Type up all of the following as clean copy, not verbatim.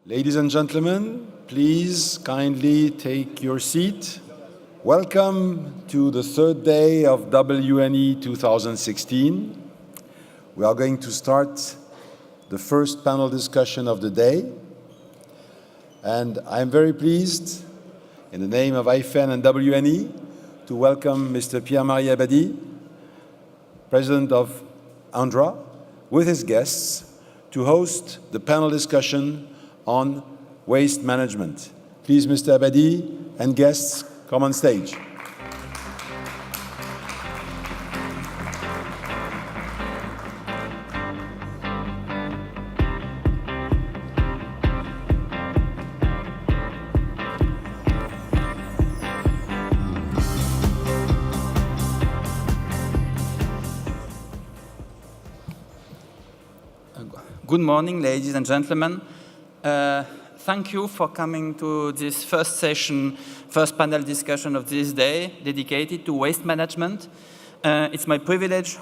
Ladies and gentlemen, please kindly take your seat. Welcome to the third day of WNE 2016. We are going to start the first panel discussion of the day. And I'm very pleased, in the name of IFEN and WNE, to welcome Mr. Pierre-Marie Abadie, President of Andra, with his guests, to host the panel discussion on waste management. Please, Mr. Abadie and guests, come on stage. Good morning, ladies and gentlemen. Thank you for coming to this first session, first panel discussion of this day, dedicated to waste management. It's my privilege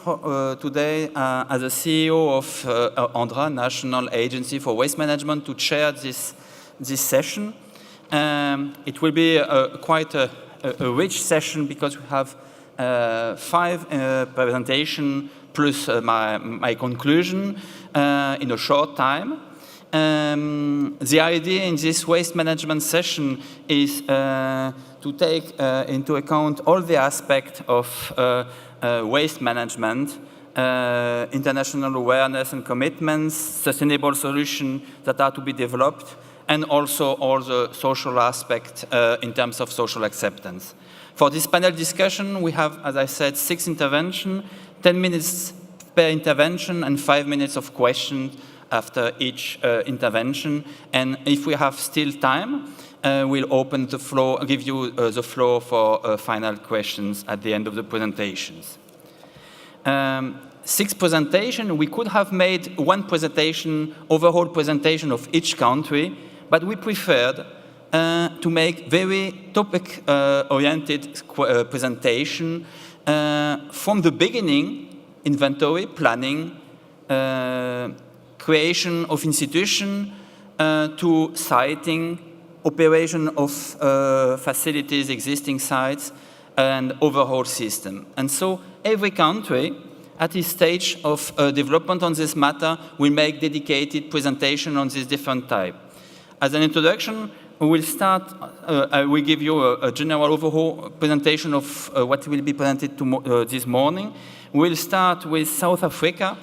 today, as a CEO of Andra, National Agency for Waste Management, to chair this session. It will be quite a rich session because we have 5 presentations plus my conclusion in a short time. The idea in this waste management session is to take into account all the aspects of waste management, international awareness and commitments, sustainable solutions that are to be developed, and also all the social aspects in terms of social acceptance. For this panel discussion, we have, as I said, 6 interventions, 10 minutes per intervention, and 5 minutes of questions after each intervention. And if we have still time, we'll open the floor, give you the floor for final questions at the end of the presentations. 6 presentations, we could have made 1 presentation, overall presentation of each country, but we preferred to make very topic-oriented presentation from the beginning, inventory, planning, creation of institution, to siting, operation of facilities, existing sites, and overall system. And so every country at this stage of development on this matter will make dedicated presentation on this different type. As an introduction, we will start, I will give you a general overall presentation of what will be presented this morning. We'll start with South Africa,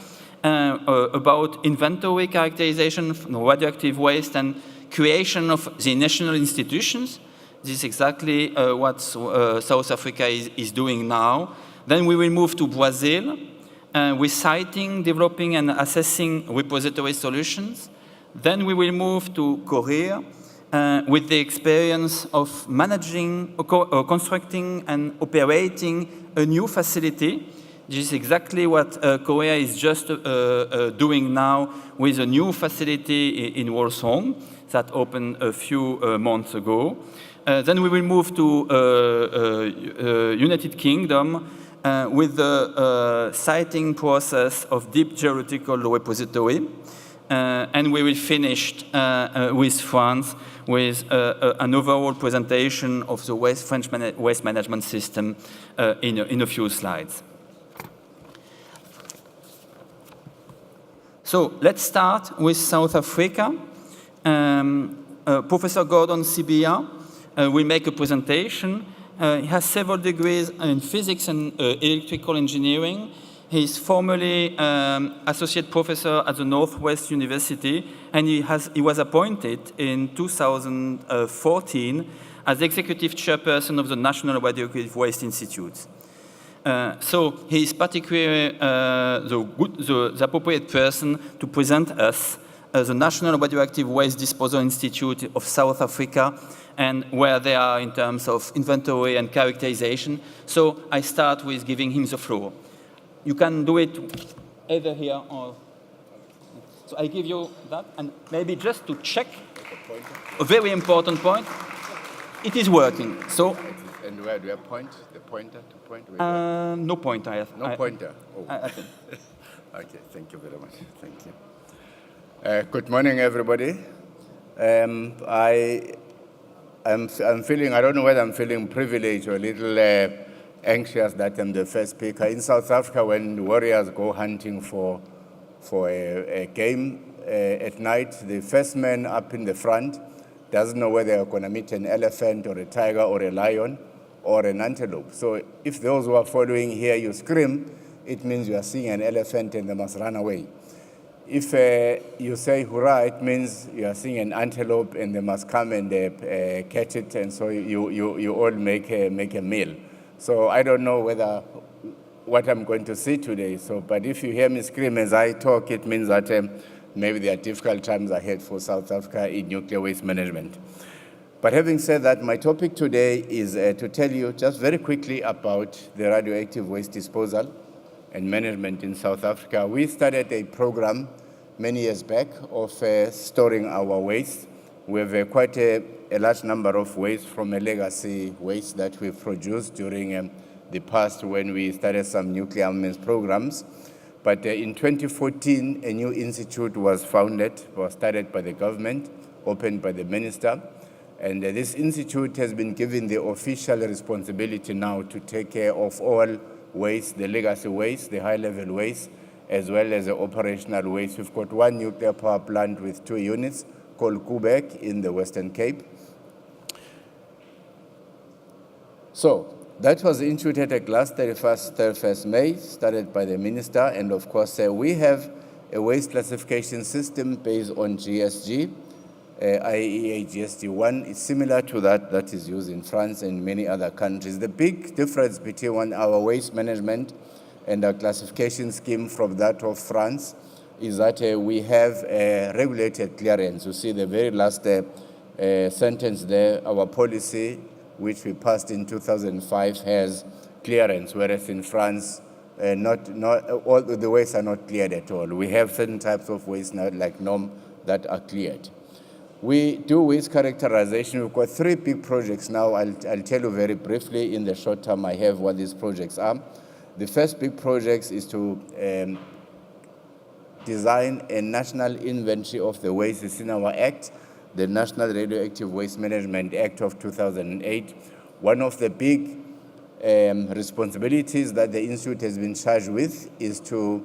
about inventory characterization, radioactive waste, and creation of the national institutions. This is exactly what South Africa is doing now. Then we will move to Brazil, with siting, developing, and assessing repository solutions. Then we will move to Korea, with the experience of managing, constructing, and operating a new facility. This is exactly what Korea is just doing now with a new facility in Wolsong that opened a few months ago. Then we will move to United Kingdom with the siting process of deep geological repository. And we will finish with France with an overall presentation of the French waste management system in a few slides. So let's start with South Africa. Professor Gordon Sibia will make a presentation. He has several degrees in physics and electrical engineering. He is formerly associate professor at the Northwest University, and he was appointed in 2014 as executive chairperson of the National Radioactive Waste Institute. So he is particularly the appropriate person to present us the National Radioactive Waste Disposal Institute of South Africa and where they are in terms of inventory and characterization. So I start with giving him the floor. You can do it either here or... So I give you that, and maybe just to check, a very important point, it is working. So. And where do I point? The pointer to point? No pointer. No pointer. Oh. I think. Okay, thank you very much. Thank you. Good morning, everybody. I'm feeling, I don't know whether I'm feeling privileged or a little anxious that I'm the first speaker. In South Africa, when the warriors go hunting for a game at night, the first man up in the front doesn't know whether they're going to meet an elephant or a tiger or a lion or an antelope. So if those who are following hear you scream, it means you are seeing an elephant and they must run away. If you say hurrah, it means you are seeing an antelope and they must come and catch it, and so you all make a meal. So I don't know what I'm going to see today. So, but if you hear me scream as I talk, it means that maybe there are difficult times ahead for South Africa in nuclear waste management. But having said that, my topic today is to tell you just very quickly about the radioactive waste disposal and management in South Africa. We started a program many years back of storing our waste. We have quite a large number of waste from a legacy waste that we've produced during the past when we started some nuclear armaments programs. But in 2014, a new institute was started by the government, opened by the minister. And this institute has been given the official responsibility now to take care of all waste, the legacy waste, the high-level waste, as well as the operational waste. We've got one nuclear power plant with 2 units called Quebec in the Western Cape. So that was instituted at last 31st May, started by the minister. And of course, we have a waste classification system based on GSG, IEA GSG1 is similar to that is used in France and many other countries. The big difference between our waste management and our classification scheme from that of France is that we have a regulated clearance. You see the very last sentence there, our policy, which we passed in 2005, has clearance, whereas in France, not all the wastes are not cleared at all. We have certain types of waste now, like NOM, that are cleared. We do waste characterization. We've got 3 big projects now. I'll tell you very briefly in the short term I have what these projects are. The first big project is to design a national inventory of the waste. It's in our act, the National Radioactive Waste Management Act of 2008. One of the big responsibilities that the Institute has been charged with is to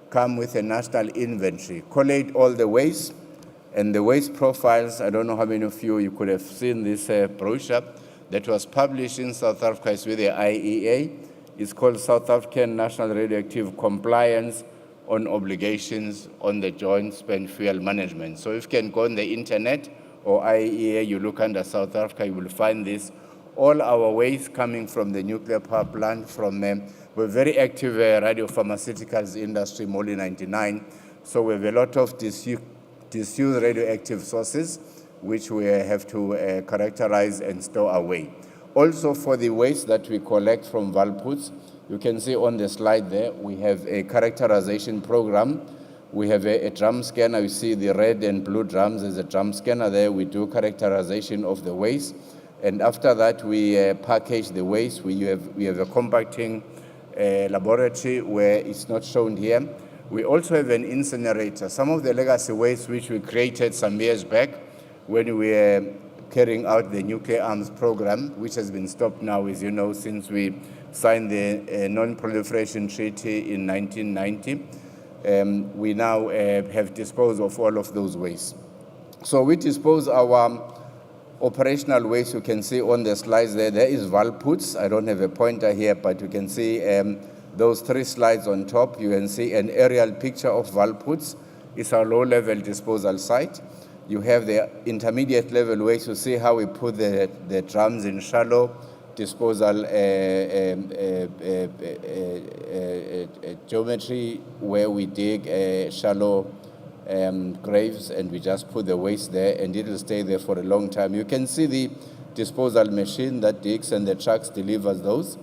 come with a national inventory, collate all the waste, and the waste profiles. I don't know how many of you could have seen this brochure that was published in South Africa. It's with the IEA. It's called South African National Radioactive Compliance on Obligations on the Joint Spent Fuel Management. So if you can go on the internet or IEA, you look under South Africa, you will find this. All our waste coming from the nuclear power plant, we're very active radiopharmaceuticals industry, Molly 99. So we have a lot of disused radioactive sources, which we have to characterize and store away. Also for the waste that we collect from Valputs, you can see on the slide there, we have a characterization program. We have a drum scanner. You see the red and blue drums. There's a drum scanner there. We do characterization of the waste. And after that, we package the waste. We have a compacting laboratory where it's not shown here. We also have an incinerator. Some of the legacy waste which we created some years back when we were carrying out the nuclear arms program, which has been stopped now, as you know, since we signed the Non-Proliferation Treaty in 1990. We now have disposed of all of those wastes. So we dispose our operational waste. You can see on the slides there, there is Valputs. I don't have a pointer here, but you can see those 3 slides on top. You can see an aerial picture of Valputs. It's our low-level disposal site. You have the intermediate level waste. You see how we put the drums in shallow disposal geometry, where we dig shallow graves and we just put the waste there, and it will stay there for a long time. You can see the disposal machine that digs, and the trucks delivers those,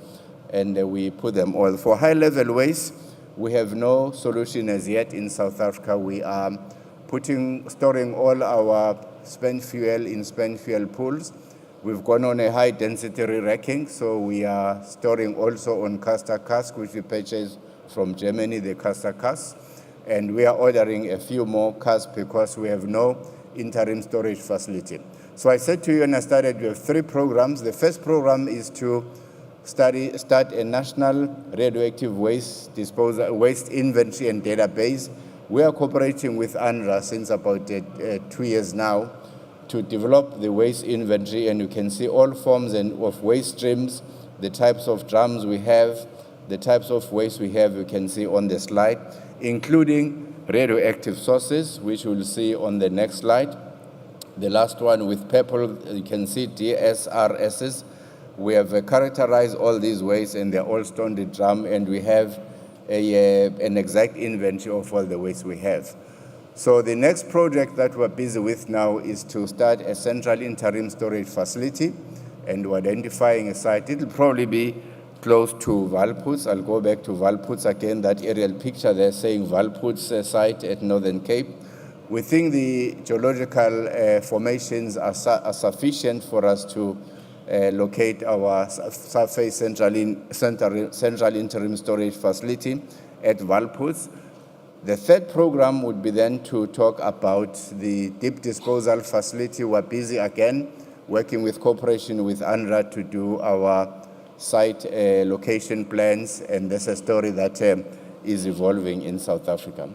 and we put them all. For high-level waste, we have no solution as yet in South Africa. We are storing all our spent fuel in spent fuel pools. We've gone on a high-density re-racking, so we are storing also on caster cask, which we purchased from Germany, the caster cask. And we are ordering a few more casks because we have no interim storage facility. So I said to you when I started, we have 3 programs. The first program is to start a national radioactive waste disposal, waste inventory and database. We are cooperating with Andra since about 2 years now to develop the waste inventory, and you can see all forms of waste streams, the types of drums we have, the types of waste we have, you can see on the slide, including radioactive sources, which we'll see on the next slide. The last one with purple, you can see DSRSs. We have characterized all these wastes, and they're all stored in the drum, and we have an exact inventory of all the waste we have. So the next project that we're busy with now is to start a central interim storage facility, and we're identifying a site. It'll probably be close to Valputs. I'll go back to Valputs again, that aerial picture there saying Valputs site at Northern Cape. We think the geological formations are sufficient for us to locate our surface central interim storage facility at Valputs. The third program would be then to talk about the deep disposal facility. We're busy again working with cooperation with Andra to do our site location plans, and there's a story that is evolving in South Africa.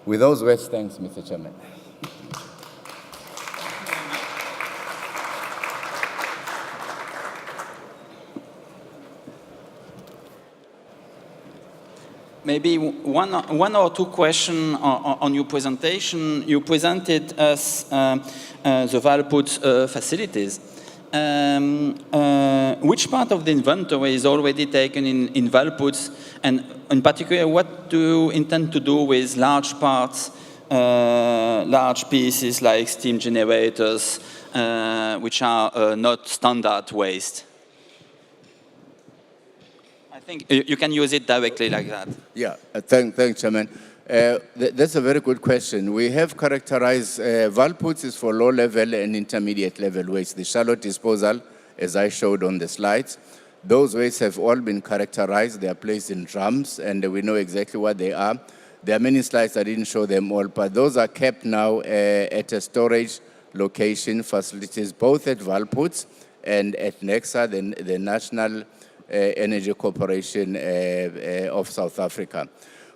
With those words, thanks, Mr. Chairman. Maybe one or two questions on your presentation. You presented us the Valput facilities. Which part of the inventory is already taken in Valput, and in particular, what do you intend to do with large parts, large pieces like steam generators, which are not standard waste? I think you can use it directly like that. Yeah, thanks, Chairman. That's a very good question. We have characterized Valputs is for low-level and intermediate-level waste. The shallow disposal, as I showed on the slides, those wastes have all been characterized. They are placed in drums, and we know exactly what they are. There are many slides, I didn't show them all, but those are kept now at a storage location facilities, both at Valputs and at NEXA, the National Energy Corporation of South Africa.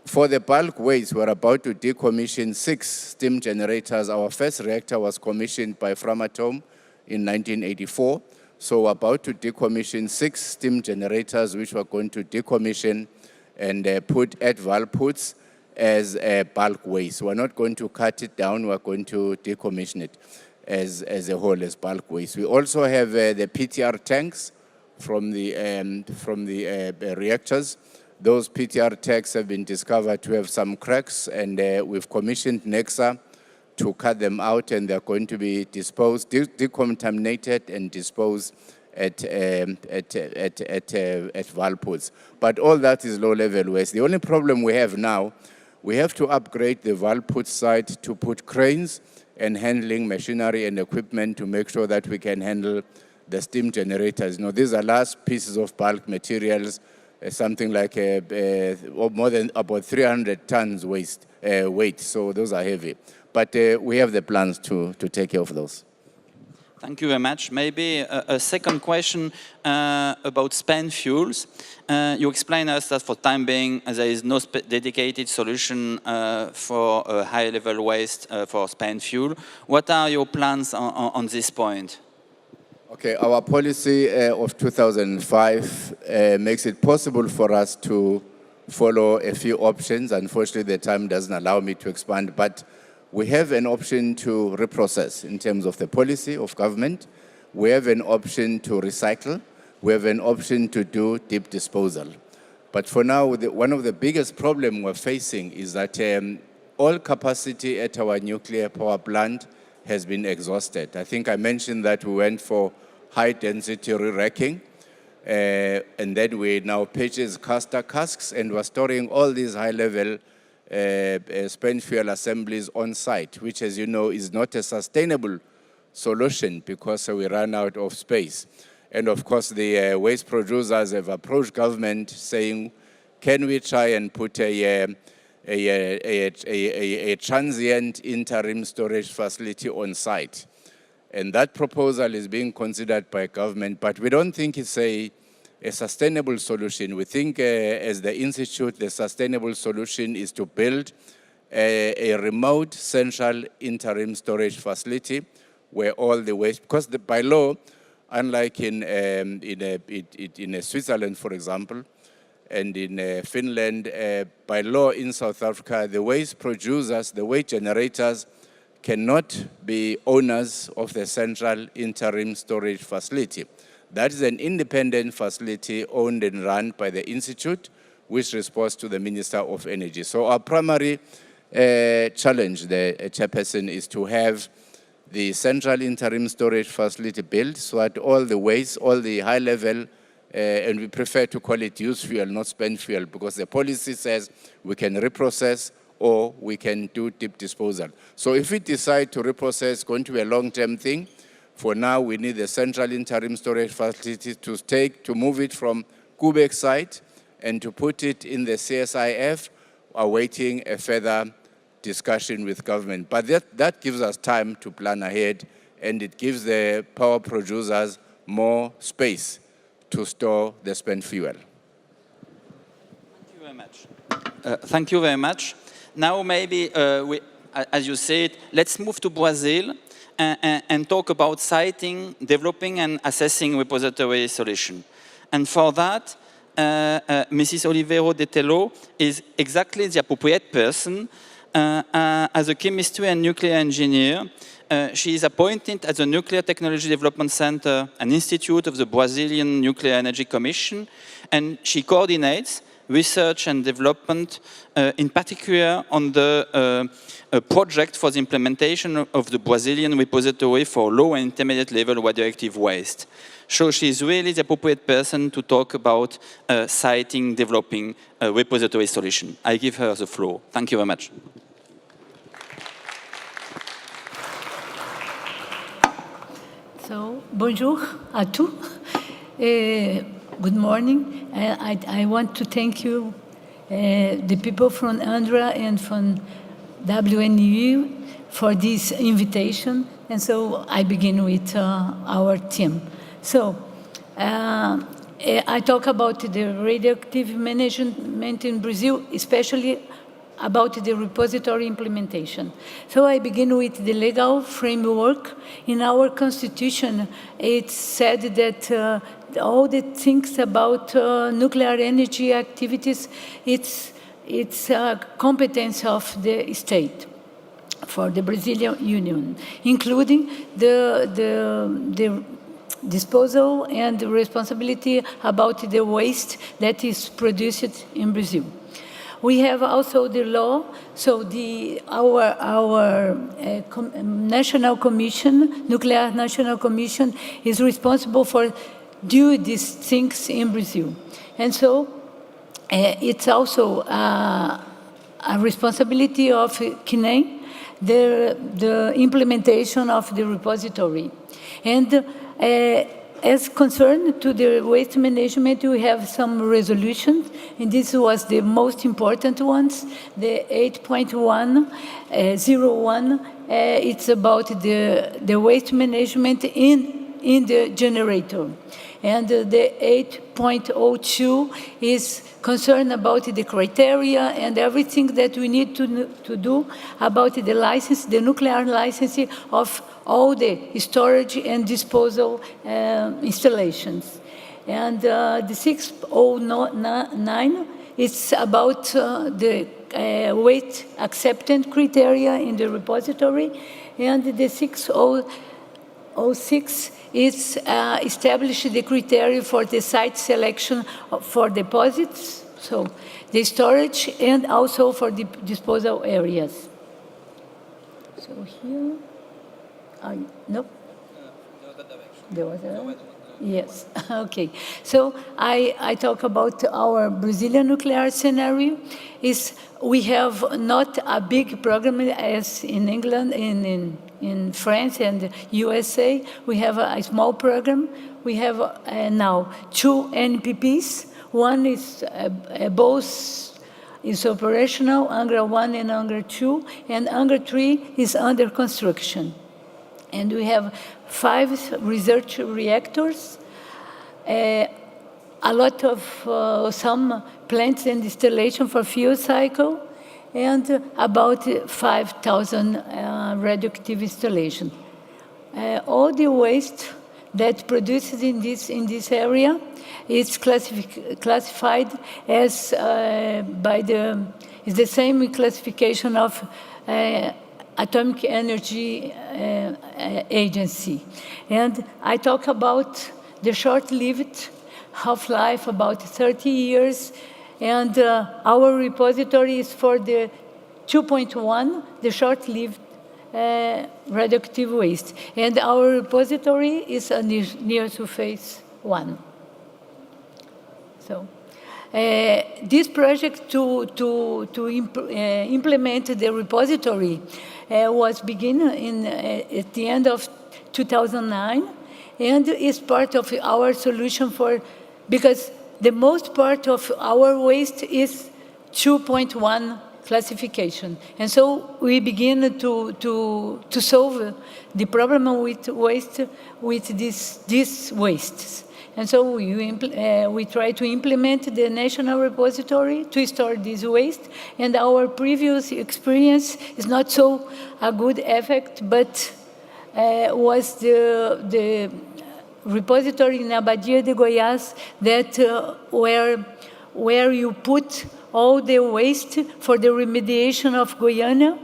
For the bulk waste, we're about to decommission 6 steam generators. Our first reactor was commissioned by Framatome in 1984. So we're about to decommission 6 steam generators, which we're going to decommission and put at Valputs as a bulk waste. We're not going to cut it down, we're going to decommission it as a whole, as bulk waste. We also have the PTR tanks from the reactors. Those PTR tanks have been discovered to have some cracks, and we've commissioned NEXA to cut them out, and they're going to be disposed, decontaminated and disposed at Valputs. But all that is low-level waste. The only problem we have now, we have to upgrade the Valput site to put cranes and handling machinery and equipment to make sure that we can handle the steam generators. You know, these are large pieces of bulk materials, something like more than about 300 tons weight, so those are heavy. But we have the plans to take care of those. Thank you very much. Maybe a second question about spent fuels. You explained us that for time being, there is no dedicated solution for high-level waste for spent fuel. What are your plans on this point? Okay, our policy of 2005 makes it possible for us to follow a few options. Unfortunately, the time doesn't allow me to expand, but we have an option to reprocess in terms of the policy of government. We have an option to recycle. We have an option to do deep disposal. But for now, one of the biggest problems we're facing is that all capacity at our nuclear power plant has been exhausted. I think I mentioned that we went for high-density re-racking, and then we now purchase caster casks, and we're storing all these high-level spent fuel assemblies on site, which, as you know, is not a sustainable solution because we run out of space. And of course, the waste producers have approached government saying, can we try and put a a transient interim storage facility on site. And that proposal is being considered by government, but we don't think it's a sustainable solution. We think as the Institute, the sustainable solution is to build a remote central interim storage facility where all the waste, because by law, unlike in Switzerland, for example, and in Finland, by law in South Africa, the waste producers, the waste generators cannot be owners of the central interim storage facility. That is an independent facility owned and run by the Institute, which reports to the Minister of Energy. So our primary challenge, the chairperson, is to have the central interim storage facility built so that all the waste, all the high level, and we prefer to call it used fuel, not spent fuel, because the policy says we can reprocess or we can do deep disposal. So if we decide to reprocess, it's going to be a long-term thing. For now, we need the central interim storage facility to move it from Quebec site and to put it in the CSIF, awaiting a further discussion with government. But that gives us time to plan ahead, and it gives the power producers more space to store the spent fuel. Thank you very much. Thank you very much. Now maybe, as you said, let's move to Brazil and talk about siting, developing and assessing repository solution. And for that, Mrs. Oliveira de Tello is exactly the appropriate person. As a chemistry and nuclear engineer, she is appointed at the Nuclear Technology Development Center, an institute of the Brazilian Nuclear Energy Commission, and she coordinates research and development, in particular on the project for the implementation of the Brazilian repository for low and intermediate level radioactive waste. So she is really the appropriate person to talk about siting, developing a repository solution. I give her the floor. Thank you very much. So, bonjour à tous. Good morning. I want to thank you, the people from Andra and from WNE, for this invitation. And so I begin with our team. So I talk about the radioactive management in Brazil, especially about the repository implementation. So I begin with the legal framework. In our constitution, it's said that all the things about nuclear energy activities, it's a competence of the state for the Brazilian Union, including the disposal and the responsibility about the waste that is produced in Brazil. We have also the law, so our National Commission, Nuclear National Commission, is responsible for do these things in Brazil. And so it's also a responsibility of CNEM, the implementation of the repository. And as concerned to the waste management, we have some resolutions, and this was the most important ones. The 8.101, it's about the waste management in the generator. And the 8.02 is concerned about the criteria and everything that we need to do about the license, the nuclear licensing of all the storage and disposal installations. And the 609 is about the waste acceptance criteria in the repository, and the 606 is establish the criteria for the site selection for deposits, so the storage, and also for the disposal areas. So here, no? There was a, yes, okay. So I talk about our Brazilian nuclear scenario. We have not a big program as in England, in France and USA. We have a small program. We have now 2 NPPs. One is both is operational, Andra 1 and Andra 2, and Andra 3 is under construction. And we have 5 research reactors, a lot of some plants and installation for fuel cycle, and about 5,000 radioactive installation. All the waste that produces in this area is classified as is the same classification of Atomic Energy Agency. And I talk about the short-lived half-life, about 30 years, and our repository is for the 2.1, the short-lived radioactive waste. And our repository is a near surface 1. So this project to implement the repository was begun at the end of 2009, and is part of our solution because the most part of our waste is 2.1 classification. And so we begin to solve the problem with waste with these wastes. And so we try to implement the national repository to store this waste. And our previous experience is not so a good effect, but was the repository in Abadia de Goiás that where you put all the waste for the remediation of Goiânia,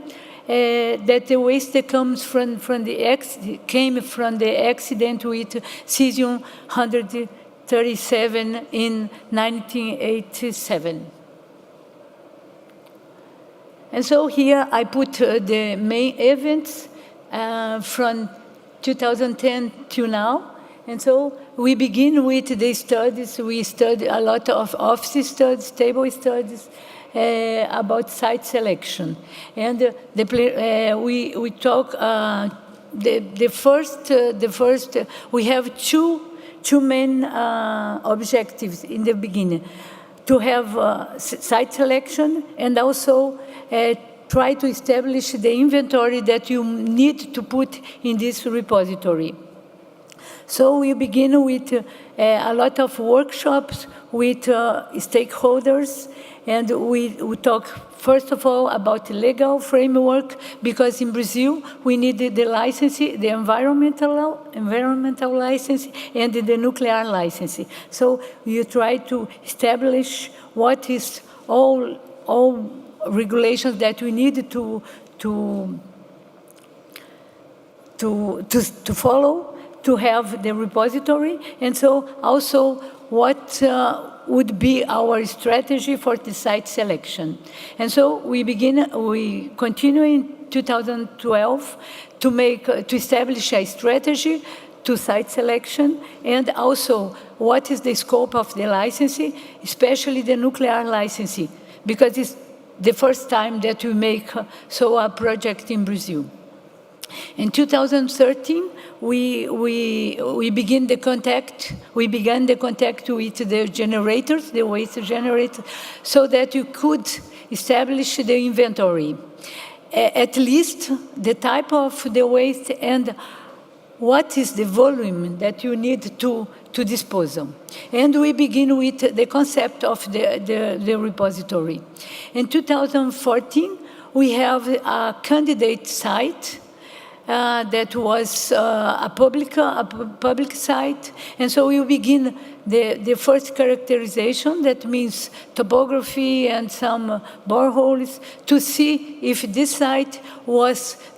that the waste that comes came from the accident with cesium-137 in 1987. And so here I put the main events from 2010 to now. And so we begin with the studies. We study a lot of office studies, table studies, about site selection. And we talk, the first, we have two main objectives in the beginning. To have site selection and also try to establish the inventory that you need to put in this repository. So we begin with a lot of workshops with stakeholders, and we talk first of all about the legal framework, because in Brazil we need the license, the environmental license and the nuclear license. So you try to establish what is all regulations that we need to follow to have the repository, and so also what would be our strategy for the site selection. And so we continue in 2012 to establish a strategy to site selection, and also what is the scope of the licensing, especially the nuclear licensing, because it's the first time that we make a project in Brazil. In 2013, we began the contact with the generators, the waste generators, so that you could establish the inventory, at least the type of the waste and what is the volume that you need to dispose of. And we begin with the concept of the repository. In 2014, we have a candidate site that was a public site, and so we begin the first characterization, that means topography and some boreholes, to see if this site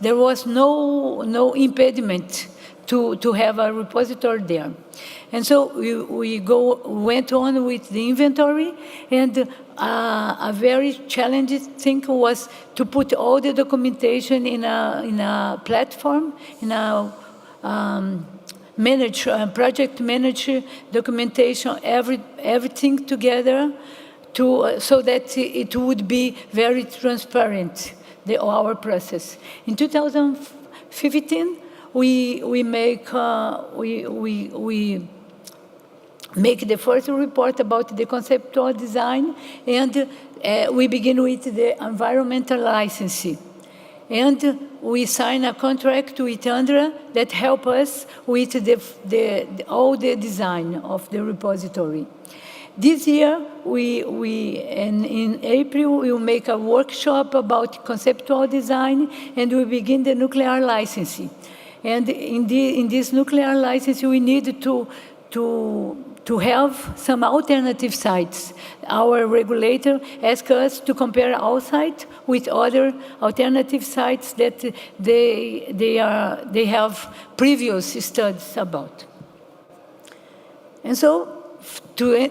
there was no impediment to have a repository there. And so we went on with the inventory, and a very challenging thing was to put all the documentation in a platform, in a project manager documentation, everything together, so that it would be very transparent, our process. In 2015, we make the first report about the conceptual design, and we begin with the environmental licensing. And we sign a contract with Andra that help us with all the design of the repository. This year, in April, we will make a workshop about conceptual design, and we begin the nuclear licensing. And in this nuclear license, we need to have some alternative sites. Our regulator asks us to compare our site with other alternative sites that they have previous studies about. And so, to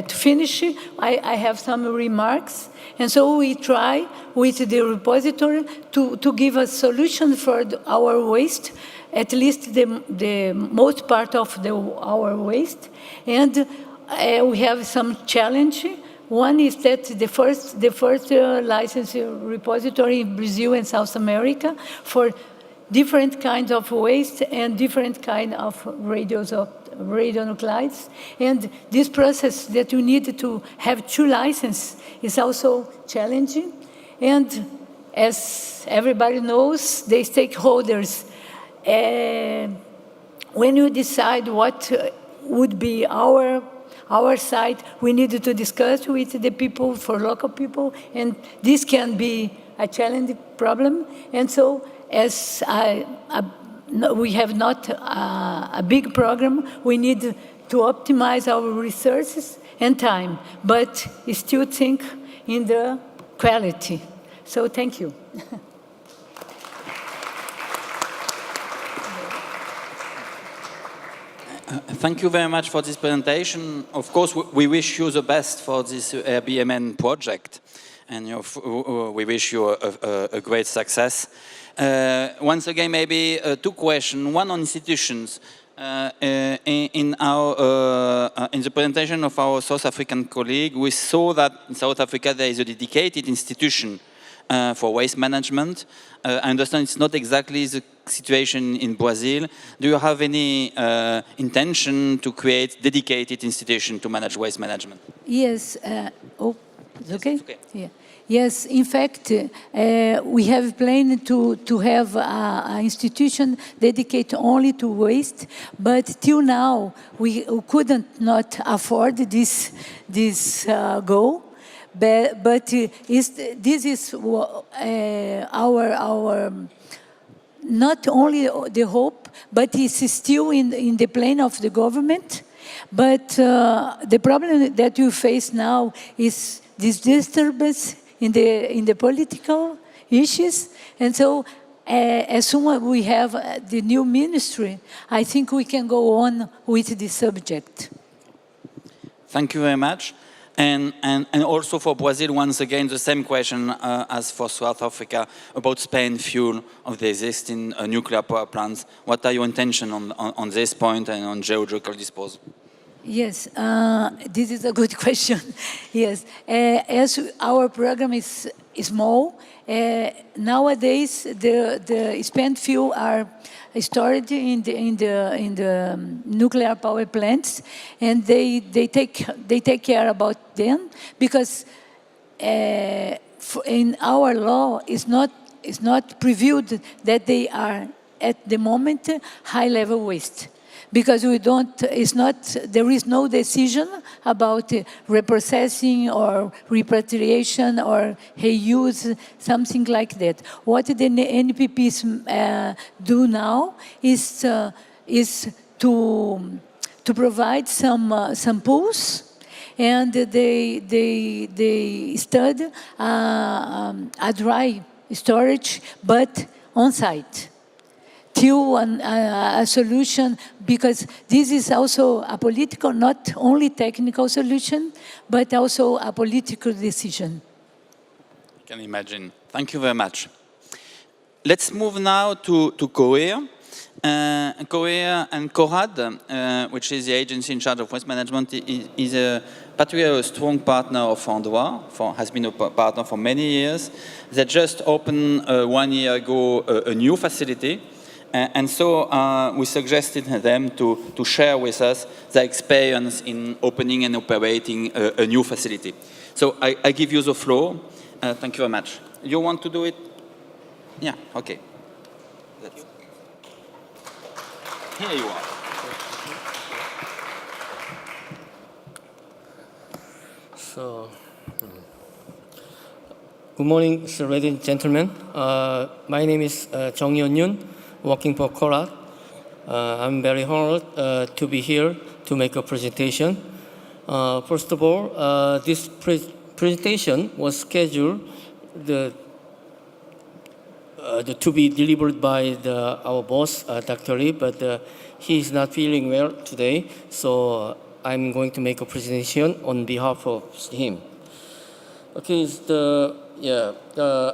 finish, I have some remarks. And so we try with the repository to give a solution for our waste, at least the most part of our waste. And we have some challenge. One is that the first licensed repository in Brazil and South America for different kinds of waste and different kinds of radionuclides. And this process that you need to have 2 licenses is also challenging. And as everybody knows, the stakeholders, when you decide what would be our site, we need to discuss with the people, for local people, and this can be a challenging problem. And so, as we have not a big program, we need to optimize our resources and time, but still think in the quality. So thank you. Thank you very much for this presentation. Of course, we wish you the best for this BMN project, and we wish you a great success. Once again, maybe 2 questions. One on institutions. In the presentation of our South African colleague, we saw that in South Africa there is a dedicated institution for waste management. I understand it's not exactly the situation in Brazil. Do you have any intention to create dedicated institution to manage waste management? Yes. It's okay? It's okay. Yeah. Yes, in fact, we have planned to have an institution dedicated only to waste, but till now we couldn't not afford this goal. But this is our not only the hope, but it's still in the plan of the government. But the problem that you face now is this disturbance in the political issues, and so as soon as we have the new ministry, I think we can go on with the subject. Thank you very much. And also for Brazil, once again, the same question as for South Africa about spent fuel of the existing nuclear power plants. What are your intentions on this point and on geological disposal? Yes, this is a good question. Yes, as our program is small, nowadays the spent fuel are stored in the nuclear power plants, and they take care about them because in our law it's not previewed that they are at the moment high level waste. Because there is no decision about reprocessing or repatriation or reuse, something like that. What the NPPs do now is to provide some pools, and they study a dry storage, but on site. Till a solution, because this is also a political, not only technical solution, but also a political decision. I can imagine. Thank you very much. Let's move now to Korea. Korea and CORAD, which is the agency in charge of waste management, is particularly a strong partner of Andra, has been a partner for many years. They just opened 1 year ago a new facility. And so we suggested them to share with us their experience in opening and operating a new facility. So I give you the floor. Thank you very much. You want to do it? Yeah, okay. Here you are. So, good morning, sir, ladies and gentlemen. My name is Juin, working for Korat. I'm very honored to be here to make a presentation. First of all, this presentation was scheduled to be delivered by our boss, Dr. Lee, but he is not feeling well today, so I'm going to make a presentation on behalf of him. Okay,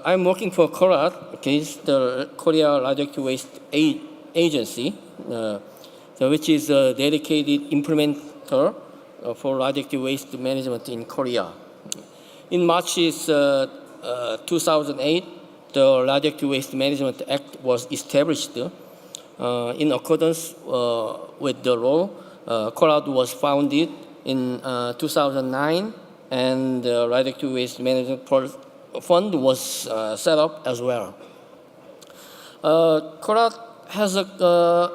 I'm working for Korat, okay, it's the Korea Radioactive Waste Agency, which is a dedicated implementer for radioactive waste management in Korea. In March 2008, the Radioactive Waste Management Act was established. In accordance with the law, Korat was founded in 2009, and the Radioactive Waste Management Fund was set up as well. Korat has a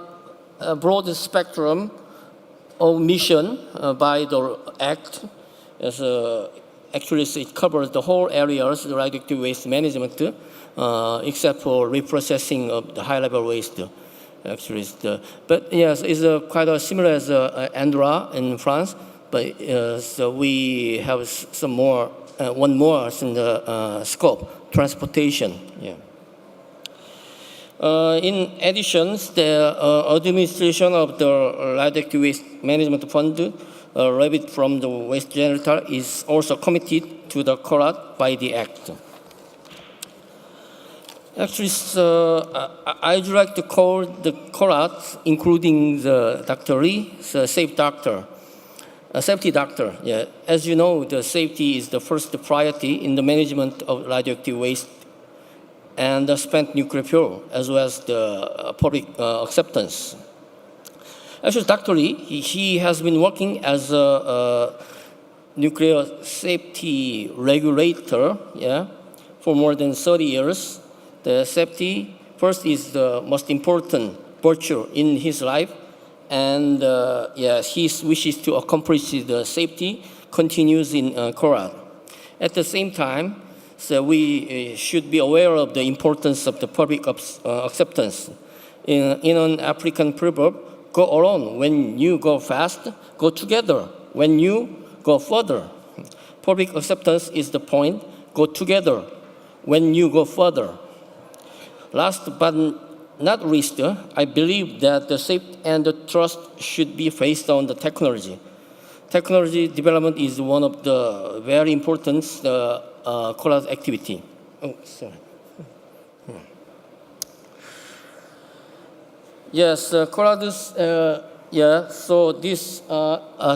broad spectrum of mission by the Act. Actually, it covers the whole areas of radioactive waste management, except for reprocessing of the high-level waste. Actually, but yes, it's quite similar as Andra in France. But so we have some more, one more in the scope, transportation. Yeah. In addition, the administration of the radioactive waste management fund, rabbit from the waste generator, is also committed to the Korat by the Act. Actually, I'd like to call the Korat, including the Dr. Lee, the safe doctor. A safety doctor, yeah. As you know, the safety is the first priority in the management of radioactive waste and the spent nuclear fuel, as well as the public acceptance. Actually, Dr. Lee, he has been working as a nuclear safety regulator, yeah, for more than 30 years. The safety, first, is the most important virtue in his life. And his wishes to accomplish the safety continues in Korat. At the same time, so we should be aware of the importance of the public acceptance. In an African proverb, go alone when you go fast, go together when you go further. Public acceptance is the point, go together when you go further. Last but not least, I believe that the safety and the trust should be based on the technology. Technology development is one of the very important Korat activity. Oh, sorry. Yes, Korat is, so these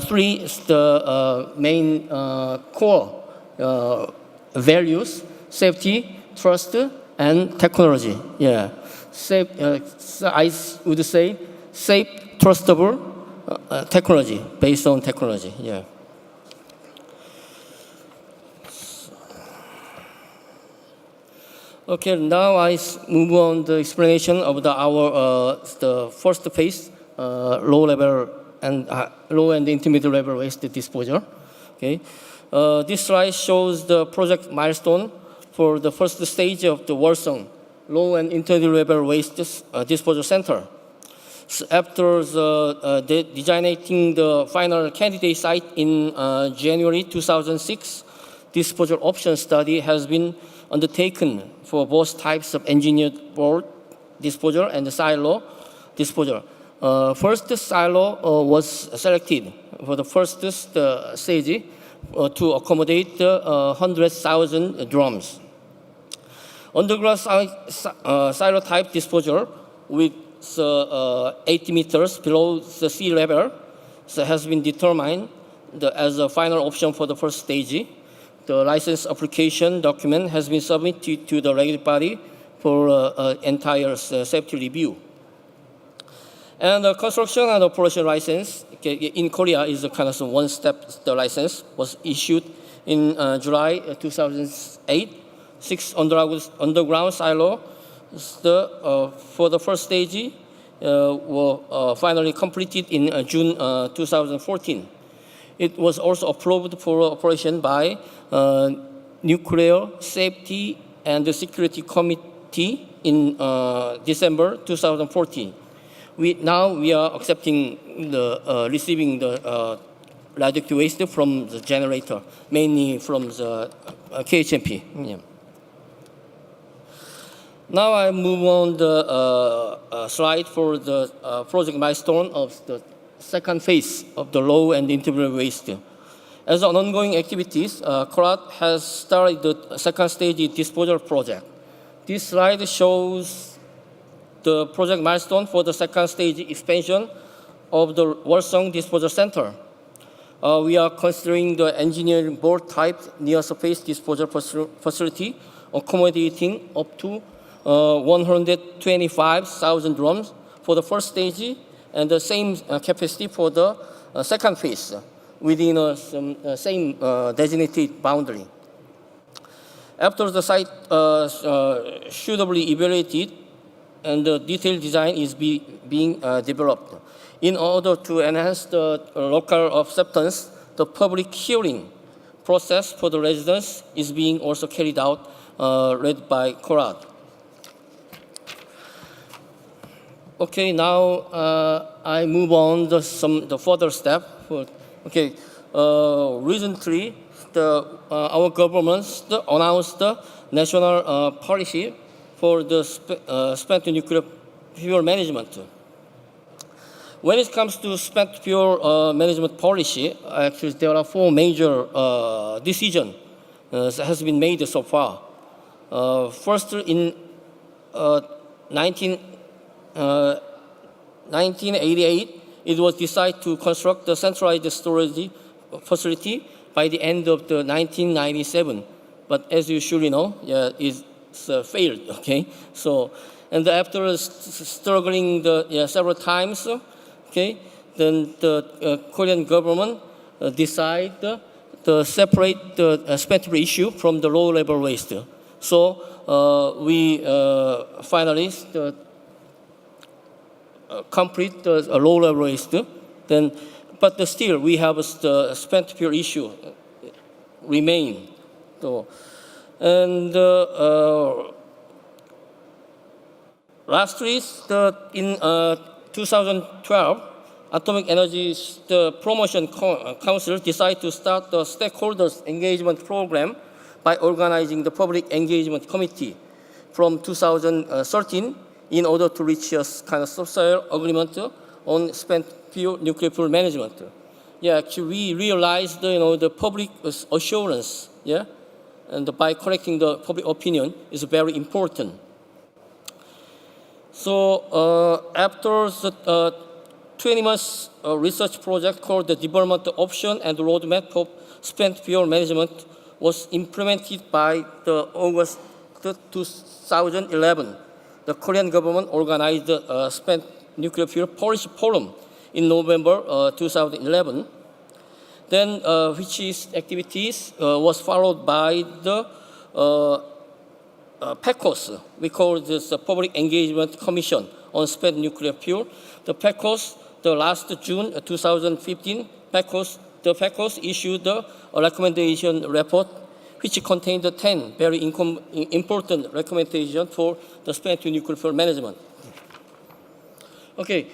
three is the main core values: safety, trust, and technology. Yeah. Safe, I would say safe, trustable technology, based on technology. Yeah. Okay, now I move on the explanation of the first phase, low and intermediate level waste disposal. Okay, this slide shows the project milestone for the first stage of the Warsaw Low and Intermediate Level Waste Disposal Center. So after designating the final candidate site in January 2006, disposal option study has been undertaken for both types of engineered board disposal and the silo disposal. First silo was selected for the first stage to accommodate 100,000 drums. Underground silo type disposal with 80 meters below the sea level has been determined as a final option for the first stage. The license application document has been submitted to the regulatory body for entire safety review. And the construction and operation license in Korea is a kind of one-step. The license was issued in July 2008. 6 underground silos for the first stage were finally completed in June 2014. It was also approved for operation by Nuclear Safety and Security Committee in December 2014. Now we are accepting receiving the radioactive waste from the generator, mainly from the KHMP. Yeah. Now I move on the slide for the project milestone of the second phase of the low and intermediate waste. As an ongoing activities, CORAT has started the second stage disposal project. This slide shows the project milestone for the second stage expansion of the Walsong Disposal Center. We are considering the engineering board type near surface disposal facility accommodating up to 125,000 drums for the first stage and the same capacity for the second phase within the same designated boundary. After the site suitably evaluated and the detailed design is being developed. In order to enhance the local acceptance, the public hearing process for the residents is being also carried out, led by CORAT. Okay, now I move on to the further step. Okay, recently our government announced the national policy for the spent nuclear fuel management. When it comes to spent fuel management policy, actually there are 4 major decisions that has been made so far. First, in 1988, it was decided to construct the centralized storage facility by the end of the 1997. But as you surely know, it's failed. Okay, so and after struggling several times, okay, then the Korean government decided to separate the spent fuel issue from the low-level waste. So we finally complete the low-level waste. Then, but still we have the spent fuel issue remain. So, and lastly, in 2012, Atomic Energy Promotion Council decided to start the stakeholders engagement program by organizing the public engagement committee from 2013 in order to reach a kind of social agreement on spent fuel nuclear fuel management. Yeah, actually we realized the public assurance, yeah, and by collecting the public opinion is very important. So after the 20 months research project called the Development Option and Roadmap of Spent Fuel Management was implemented by the August 2011. The Korean government organized the Spent Nuclear Fuel Policy Forum in November 2011. Then which is activities was followed by the PECOS. We call this the Public Engagement Commission on Spent Nuclear Fuel. The PECOS, the last June 2015, the PECOS issued a recommendation report which contained 10 very important recommendations for the spent nuclear fuel management. Okay,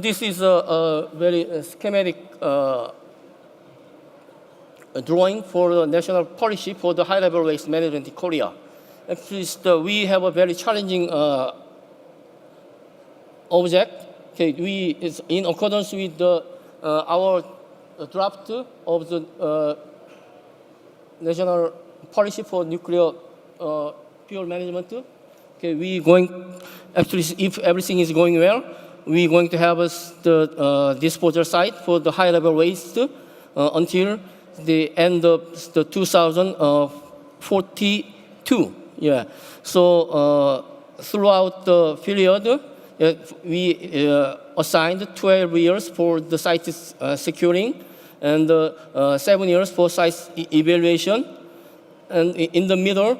this is a very schematic drawing for the national policy for the high-level waste management in Korea. Actually, we have a very challenging object. Okay, it's in accordance with our draft of the national policy for nuclear fuel management. Okay, actually, if everything is going well, we're going to have the disposal site for the high-level waste until the end of the 2042. Yeah. So throughout the period, we assigned 12 years for the site securing and 7 years for site evaluation. And in the middle,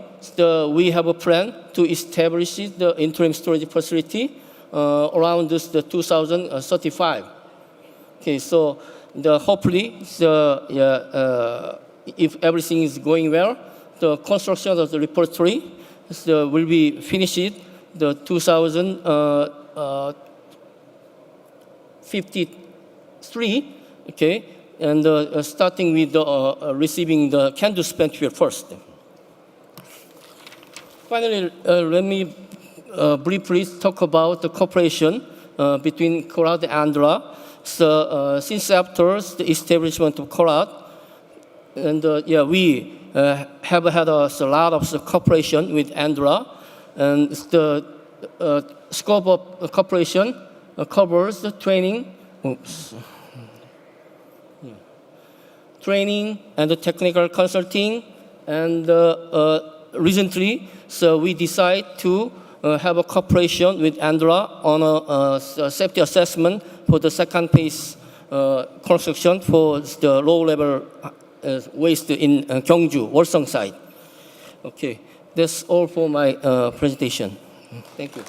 we have a plan to establish the interim storage facility around the 2035. Okay, so hopefully, if everything is going well, the construction of the repository will be finished the 2053. Okay, and starting with receiving the CANDU spent fuel first. Finally, let me briefly talk about the cooperation between CORAD and Andra. So since after the establishment of CORAD, and we have had a lot of cooperation with Andra, and the scope of cooperation covers the training, training and the technical consulting, and recently, so we decide to have a cooperation with Andra on a safety assessment for the second phase construction for the low-level waste in Gyeongju, Wolseong site. Okay, that's all for my presentation. Thank you.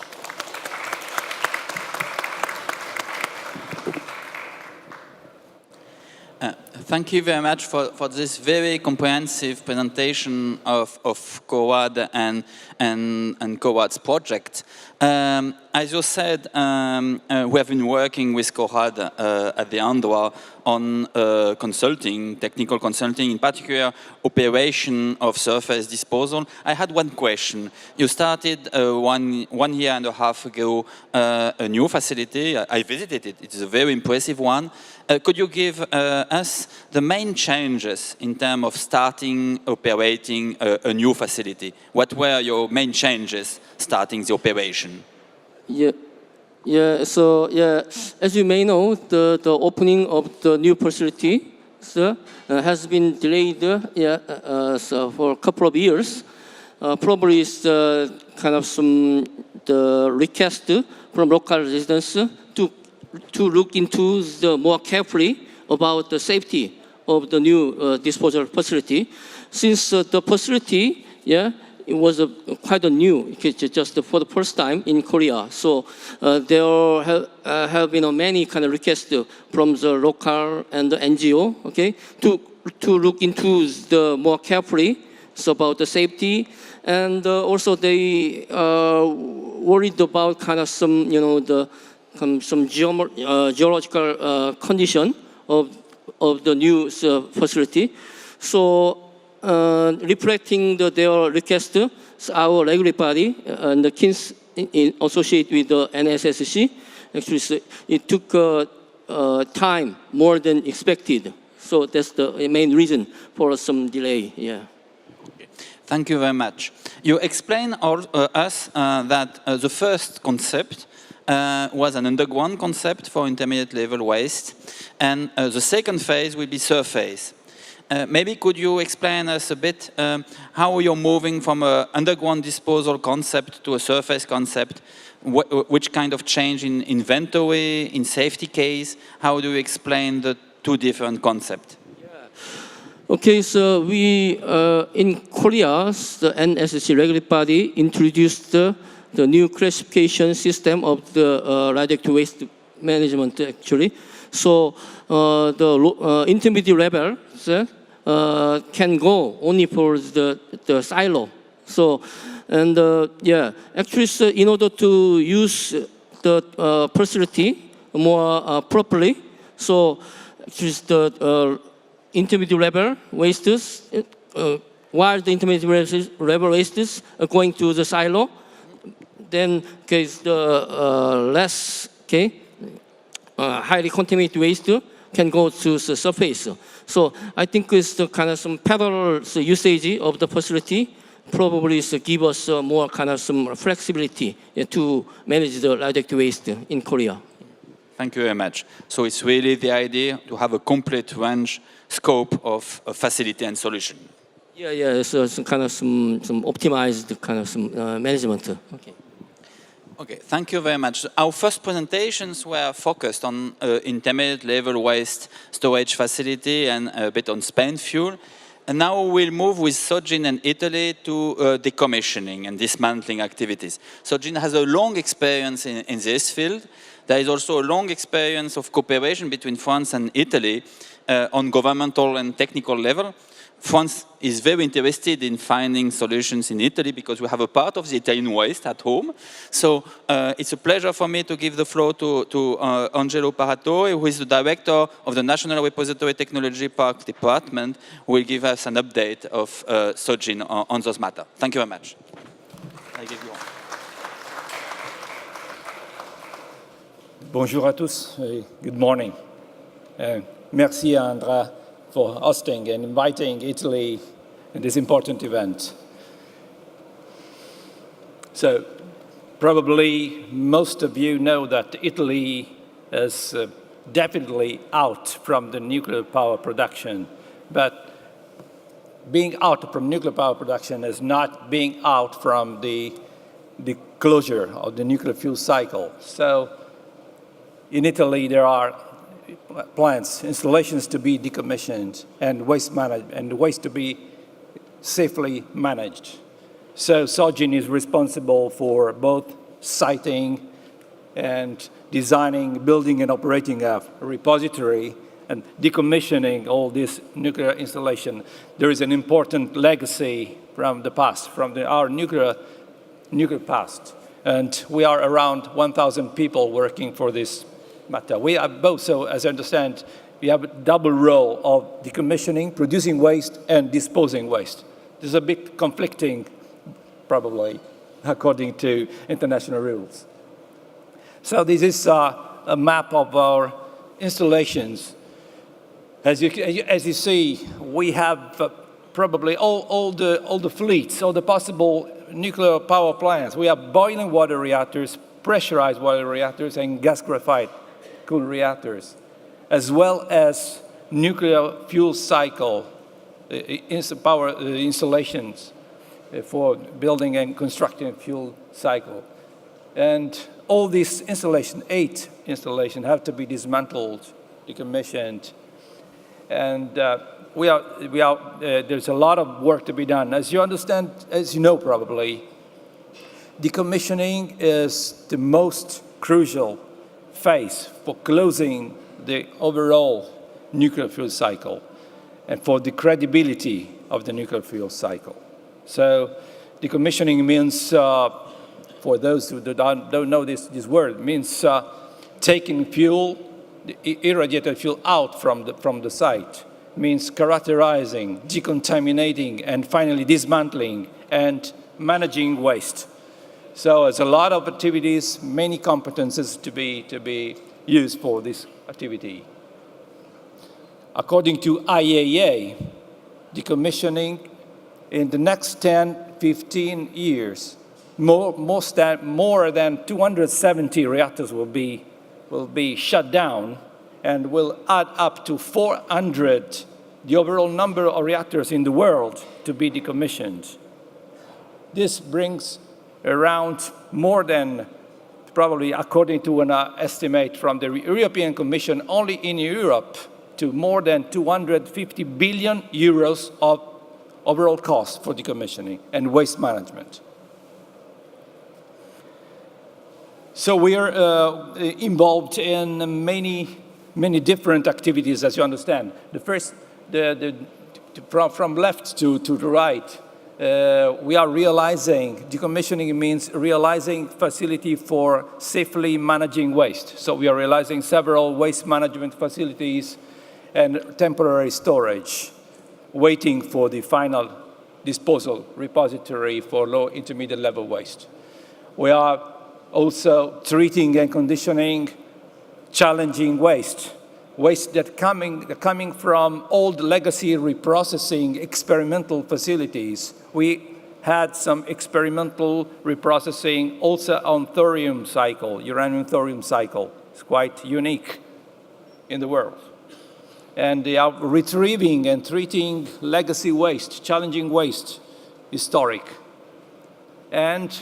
Thank you very much for this very comprehensive presentation of CORAD and CORAD's project. As you said, we have been working with CORAD at the Andra on consulting, technical consulting, in particular operation of surface disposal. I had one question. You started 1 year and a half ago a new facility. I visited it. It is a very impressive one. Could you give us the main changes in terms of starting operating a new facility? What were your main changes starting the operation? So as you may know, the opening of the new facility has been delayed so for a couple of years. Probably it's kind of the request from local residents to look into more carefully about the safety of the new disposal facility. Since the facility, it was quite new, just for the first time in Korea. So there have been many kind of requests from the local and the NGO, okay, to look into the more carefully about the safety, and also they worried about kind of some geological condition of the new facility. So reflecting their request, our regulatory body and the KINS associated with the NSSC, actually it took time more than expected. So that's the main reason for some delay. Thank you very much. You explained us that the first concept was an underground concept for intermediate level waste, and the second phase will be surface. Maybe could you explain us a bit how you're moving from an underground disposal concept to a surface concept? Which kind of change in inventory, in safety case? How do you explain the two different concepts? Okay, so we, in Korea, the NSSC regulatory body introduced the new classification system of the radioactive waste management, actually. So the intermediate level can go only for the silo. So, and actually, so in order to use the facility more properly, so actually the intermediate level wastes, while the intermediate level wastes are going to the silo, then the less highly contaminated waste can go to the surface. So I think it's the kind of some parallel usage of the facility probably give us more kind of some flexibility to manage the radioactive waste in Korea. Thank you very much. So it's really the idea to have a complete range scope of a facility and solution. So some kind of some optimized kind of some management. Okay. Okay, thank you very much. Our first presentations were focused on intermediate level waste storage facility and a bit on spent fuel. And now we'll move with Sojin and Italy to decommissioning and dismantling activities. Sojin has a long experience in this field. There is also a long experience of cooperation between France and Italy on governmental and technical level. France is very interested in finding solutions in Italy because we have a part of the Italian waste at home. So it's a pleasure for me to give the floor to Angelo Paratore, who is the director of the National Repository Technology Park Department, who will give us an update of Sojin on those matters. Thank you very much. I give you one. Bonjour à tous. Good morning. Merci, Andra, for hosting and inviting Italy in this important event. So, probably most of you know that Italy is definitely out from the nuclear power production. But being out from nuclear power production is not being out from the closure of the nuclear fuel cycle. So, in Italy, there are plants, installations to be decommissioned, and waste to be safely managed. So Sojin is responsible for both siting and designing, building, and operating a repository and decommissioning all this nuclear installation. There is an important legacy from the past, from our nuclear past, and we are around 1,000 people working for this matter. We have both, so as I understand, we have a double role of decommissioning, producing waste, and disposing waste. This is a bit conflicting, probably, according to international rules. So this is a map of our installations. As you see, we have probably all the fleets, all the possible nuclear power plants. We have boiling water reactors, pressurized water reactors, and gas graphite cooled reactors, as well as nuclear fuel cycle power installations for building and constructing a fuel cycle. And all these installations, 8 installations, have to be dismantled, decommissioned, and there's a lot of work to be done. As you understand, as you know probably, decommissioning is the most crucial phase for closing the overall nuclear fuel cycle and for the credibility of the nuclear fuel cycle. So decommissioning means, for those who don't know this word, means taking fuel, irradiated fuel out from the site, means characterizing, decontaminating, and finally dismantling and managing waste. So there's a lot of activities, many competences to be used for this activity. According to IAEA, decommissioning in the next 10, 15 years, more than 270 reactors will be shut down and will add up to 400, the overall number of reactors in the world, to be decommissioned. This brings around more than, probably according to an estimate from the European Commission, only in Europe, to more than 250 billion euros of overall cost for decommissioning and waste management. So we are involved in many different activities, as you understand. The first, from left to the right, we are realizing, decommissioning means realizing facility for safely managing waste. So we are realizing several waste management facilities and temporary storage, waiting for the final disposal repository for low intermediate level waste. We are also treating and conditioning challenging waste that coming from old legacy reprocessing experimental facilities. We had some experimental reprocessing also on thorium cycle, uranium thorium cycle. It's quite unique in the world. And they are retrieving and treating legacy waste, challenging waste, historic. And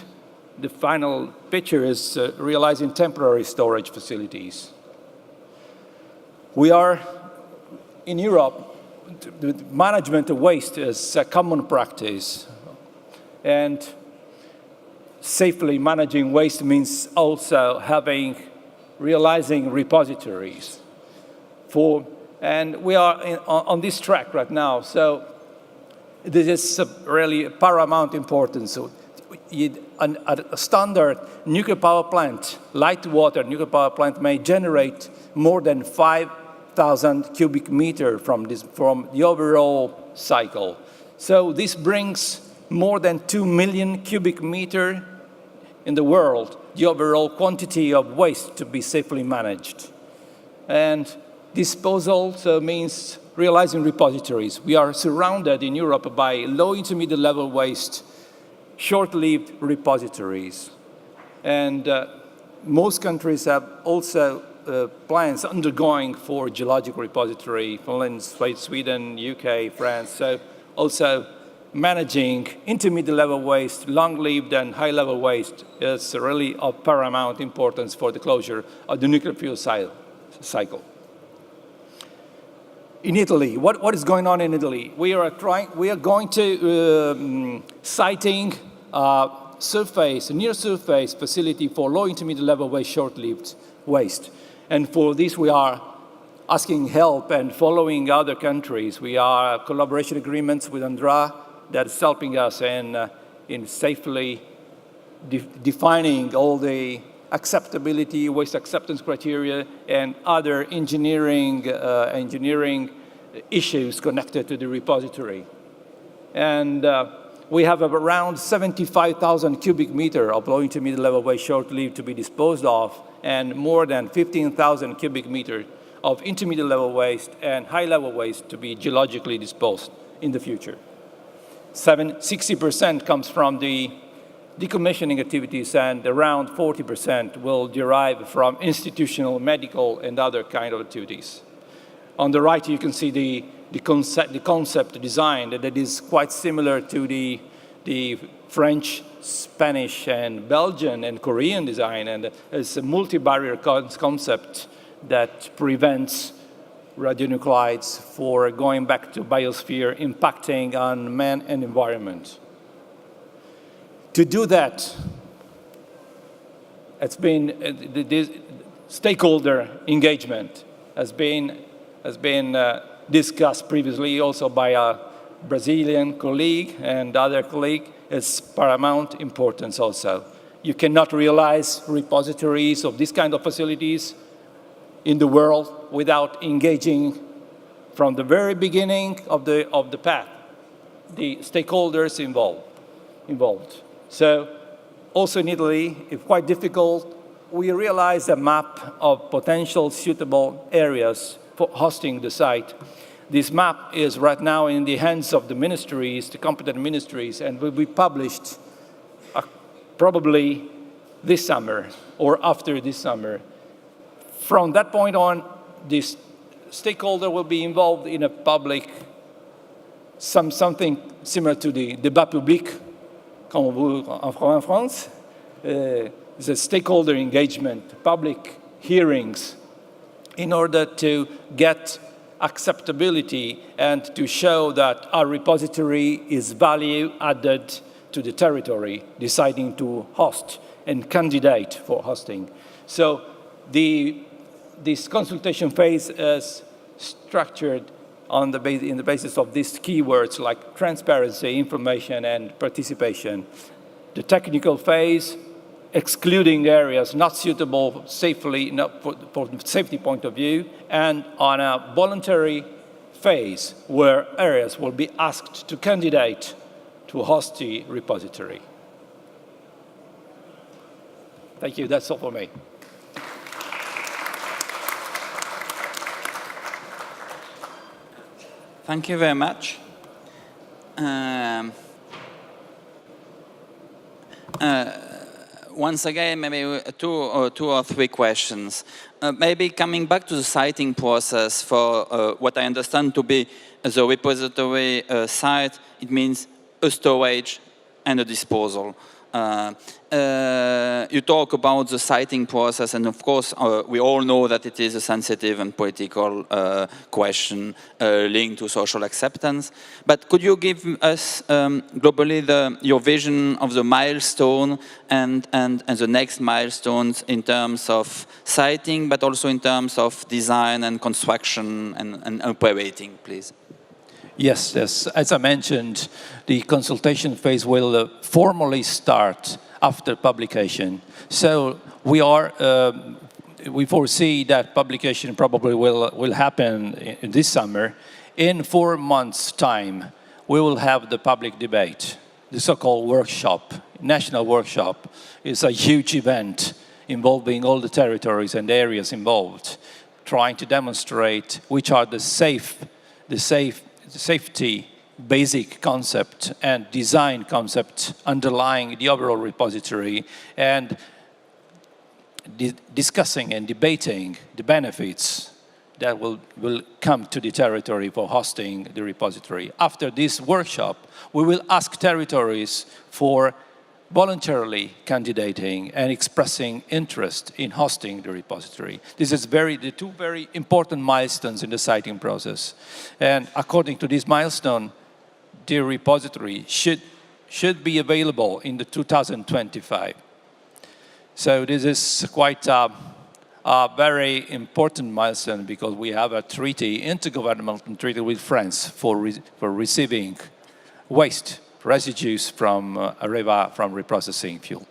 the final picture is realizing temporary storage facilities. We are, in Europe, the management of waste is a common practice. And safely managing waste means also realizing repositories. And we are on this track right now. So this is really paramount importance. So a standard nuclear power plant, light water nuclear power plant, may generate more than 5,000 cubic meters from the overall cycle. So this brings more than 2 million cubic meters in the world, the overall quantity of waste to be safely managed. And disposal means realizing repositories. We are surrounded in Europe by low intermediate level waste, short-lived repositories. And most countries have also plans undergoing for geological repository, Finland, Sweden, UK, France. So also managing intermediate level waste, long-lived and high-level waste is really of paramount importance for the closure of the nuclear fuel cycle. In Italy, what is going on in Italy? We are going to siting near surface facility for low intermediate level waste, short-lived waste. And for this, we are asking help and following other countries. We are collaboration agreements with Andra that is helping us in safely defining all the acceptability, waste acceptance criteria, and other engineering issues connected to the repository. And we have around 75,000 cubic meters of low intermediate level waste short-lived to be disposed of, and more than 15,000 cubic meters of intermediate level waste and high level waste to be geologically disposed in the future. 60% comes from the decommissioning activities, and around 40% will derive from institutional, medical, and other kind of activities. On the right, you can see the concept design that is quite similar to the French, Spanish, and Belgian, and Korean design, and it's a multi-barrier concept that prevents radionuclides for going back to biosphere, impacting on man and environment. To do that, it's been the stakeholder engagement has been discussed previously also by a Brazilian colleague and other colleague. It's paramount importance also. You cannot realize repositories of this kind of facilities in the world without engaging from the very beginning of the path, the stakeholders involved. So also in Italy, it's quite difficult. We realized a map of potential suitable areas for hosting the site. This map is right now in the hands of the ministries, the competent ministries, and will be published probably this summer or after this summer. From that point on, this stakeholder will be involved in a public, something similar to the débat public, comme on veut en France. It's a stakeholder engagement, public hearings, in order to get acceptability and to show that our repository is value added to the territory, deciding to host and candidate for hosting. So this consultation phase is structured in the basis of these keywords like transparency, information, and participation. The technical phase, excluding areas not suitable safely, not for safety point of view, and on a voluntary phase where areas will be asked to candidate to host the repository. Thank you, that's all for me. Thank you very much. Once again, maybe two or three questions. Maybe coming back to the siting process for what I understand to be the repository site, it means a storage and a disposal. You talk about the siting process, and of course, we all know that it is a sensitive and political question linked to social acceptance. But could you give us globally your vision of the milestone and the next milestones in terms of siting, but also in terms of design and construction and operating, please? Yes, yes. As I mentioned, the consultation phase will formally start after publication. So we foresee that publication probably will happen in this summer. In 4 months' time, we will have the public debate, the so-called workshop, national workshop. It's a huge event involving all the territories and areas involved, trying to demonstrate which are the safety basic concept and design concept underlying the overall repository, and discussing and debating the benefits that will come to the territory for hosting the repository. After this workshop, we will ask territories for voluntarily candidating and expressing interest in hosting the repository. This is the two very important milestones in the siting process. And according to this milestone, the repository should be available in the 2025. So this is quite a very important milestone, because we have a treaty, intergovernmental treaty with France for receiving waste residues from Areva from reprocessing fuel.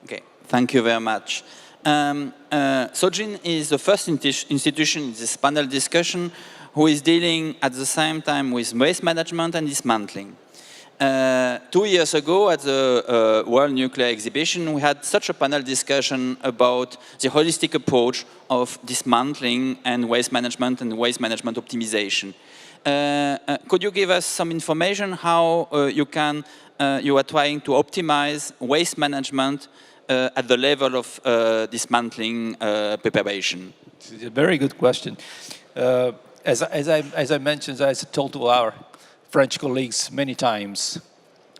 Okay, thank you very much. Juin is the first institution in this panel discussion who is dealing at the same time with waste management and dismantling. 2 years ago at the World Nuclear Exhibition, we had such a panel discussion about the holistic approach of dismantling and waste management optimization. Could you give us some information how you are trying to optimize waste management at the level of dismantling preparation? It's a very good question. As I mentioned, as I told to our French colleagues many times,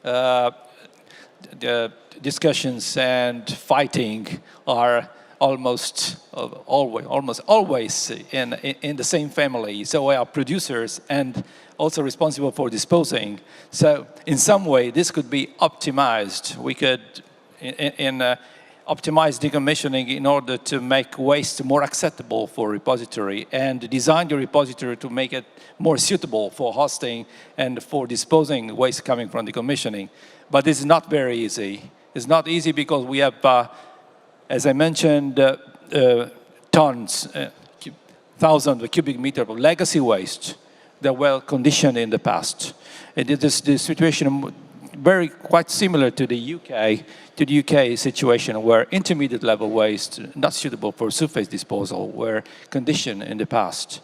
the discussions and fighting are almost always in the same family. So we are producers and also responsible for disposing. So in some way, this could be optimized. We could optimize decommissioning in order to make waste more acceptable for repository, and design the repository to make it more suitable for hosting and for disposing waste coming from decommissioning. But this is not very easy. It's not easy because we have, as I mentioned, tons, thousands of cubic meters of legacy waste that were conditioned in the past. And it is the situation quite similar to the UK situation, where intermediate level waste not suitable for surface disposal were conditioned in the past.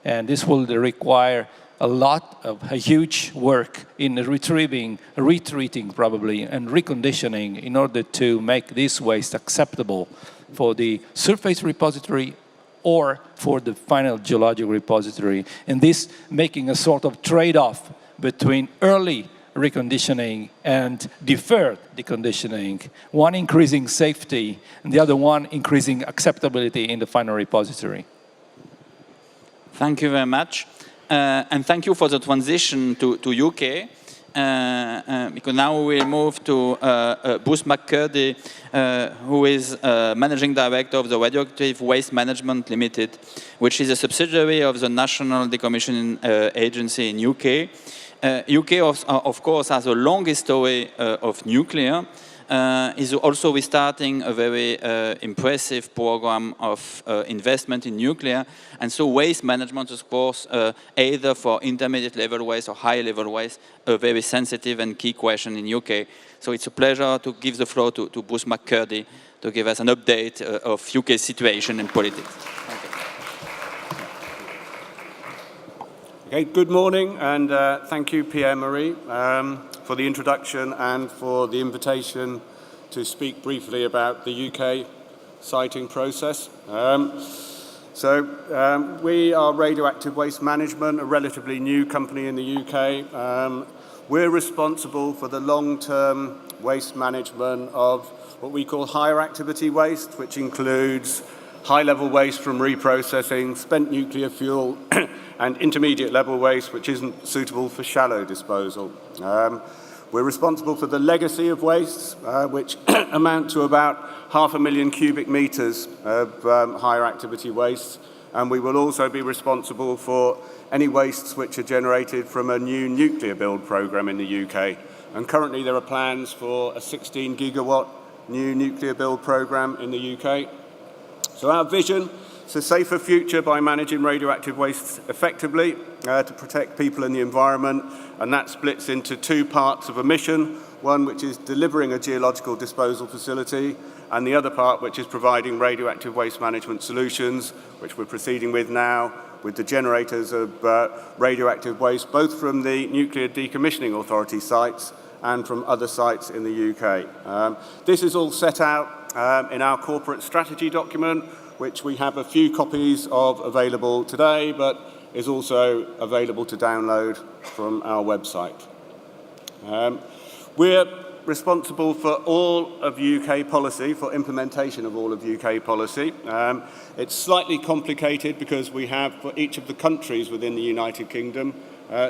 And this will require a huge work in retrieving, retreating probably, and reconditioning in order to make this waste acceptable for the surface repository or for the final geological repository. And this making a sort of trade-off between early reconditioning and deferred deconditioning, one increasing safety and the other one increasing acceptability in the final repository. Thank you very much. And thank you for the transition to UK, because now we will move to Bruce McCurdy, who is Managing Director of the Radioactive Waste Management Limited, which is a subsidiary of the National Decommissioning Agency in UK. UK, of course, has a long history of nuclear, is also restarting a very impressive program of investment in nuclear. And so waste management, of course, either for intermediate level waste or high level waste, a very sensitive and key question in UK. So it's a pleasure to give the floor to Bruce McCurdy to give us an update of UK situation and politics. Okay, good morning, and thank you, Pierre-Marie, for the introduction and for the invitation to speak briefly about the UK siting process. We are Radioactive Waste Management, a relatively new company in the UK. We're responsible for the long-term waste management of what we call higher activity waste, which includes high-level waste from reprocessing, spent nuclear fuel, and intermediate-level waste, which isn't suitable for shallow disposal. We're responsible for the legacy of wastes, which amount to about 500,000 cubic meters of higher activity wastes, and we will also be responsible for any wastes which are generated from a new nuclear build program in the UK. And currently there are plans for a 16 gigawatt new nuclear build program in the UK. So our vision is a safer future by managing radioactive wastes effectively to protect people and the environment, and that splits into two parts of a mission, one which is delivering a geological disposal facility, and the other part which is providing radioactive waste management solutions, which we're proceeding with now, with the generators of radioactive waste, both from the Nuclear Decommissioning Authority sites and from other sites in the UK. This is all set out in our corporate strategy document, which we have a few copies of available today, but is also available to download from our website. We're responsible for all of UK policy, for implementation of all of UK policy. It's slightly complicated because we have, for each of the countries within the United Kingdom,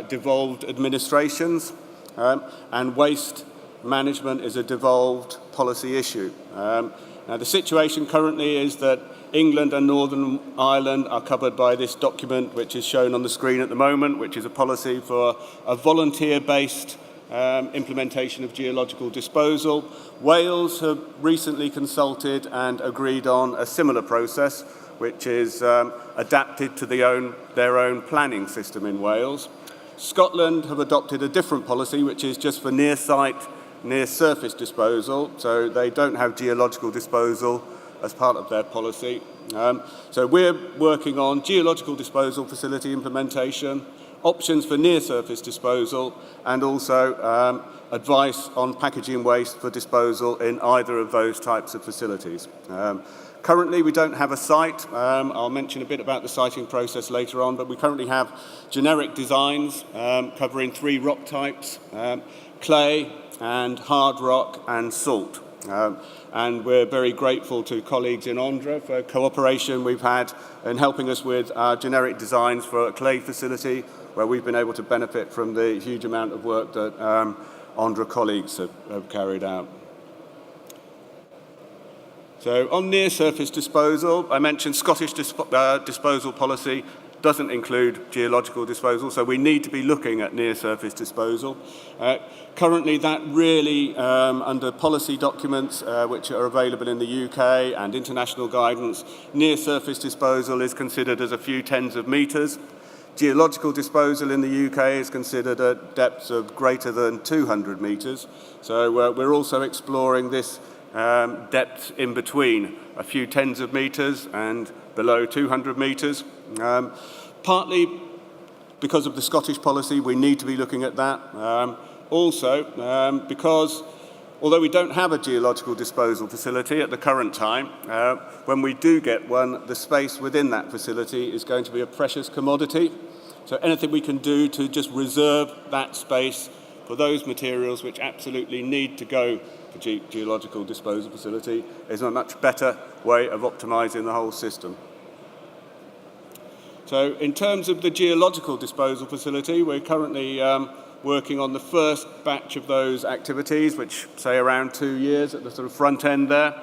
devolved administrations, and waste management is a devolved policy issue. Now, the situation currently is that England and Northern Ireland are covered by this document, which is shown on the screen at the moment, which is a policy for a volunteer-based implementation of geological disposal. Wales have recently consulted and agreed on a similar process, which is adapted to their own planning system in Wales. Scotland have adopted a different policy, which is just for near-site, near-surface disposal, so they don't have geological disposal as part of their policy. So we're working on geological disposal facility implementation, options for near-surface disposal, and also advice on packaging waste for disposal in either of those types of facilities. Currently, we don't have a site. I'll mention a bit about the siting process later on, but we currently have generic designs covering 3 rock types, clay and hard rock and salt. And we're very grateful to colleagues in Andra for cooperation we've had in helping us with our generic designs for a clay facility, where we've been able to benefit from the huge amount of work that Andra colleagues have carried out. So on near-surface disposal, I mentioned Scottish disposal policy doesn't include geological disposal, so we need to be looking at near-surface disposal. Currently, that really, under policy documents which are available in the UK and international guidance, near-surface disposal is considered as a few tens of metres. Geological disposal in the UK is considered at depths of greater than 200 metres. So we're also exploring this depth in between a few tens of metres and below 200 metres. Partly because of the Scottish policy, we need to be looking at that. Also, because although we don't have a geological disposal facility at the current time, when we do get one, the space within that facility is going to be a precious commodity. So anything we can do to just reserve that space for those materials which absolutely need to go to geological disposal facility is a much better way of optimising the whole system. So in terms of the geological disposal facility, we're currently working on the first batch of those activities, which say around 2 years at the sort of front end there.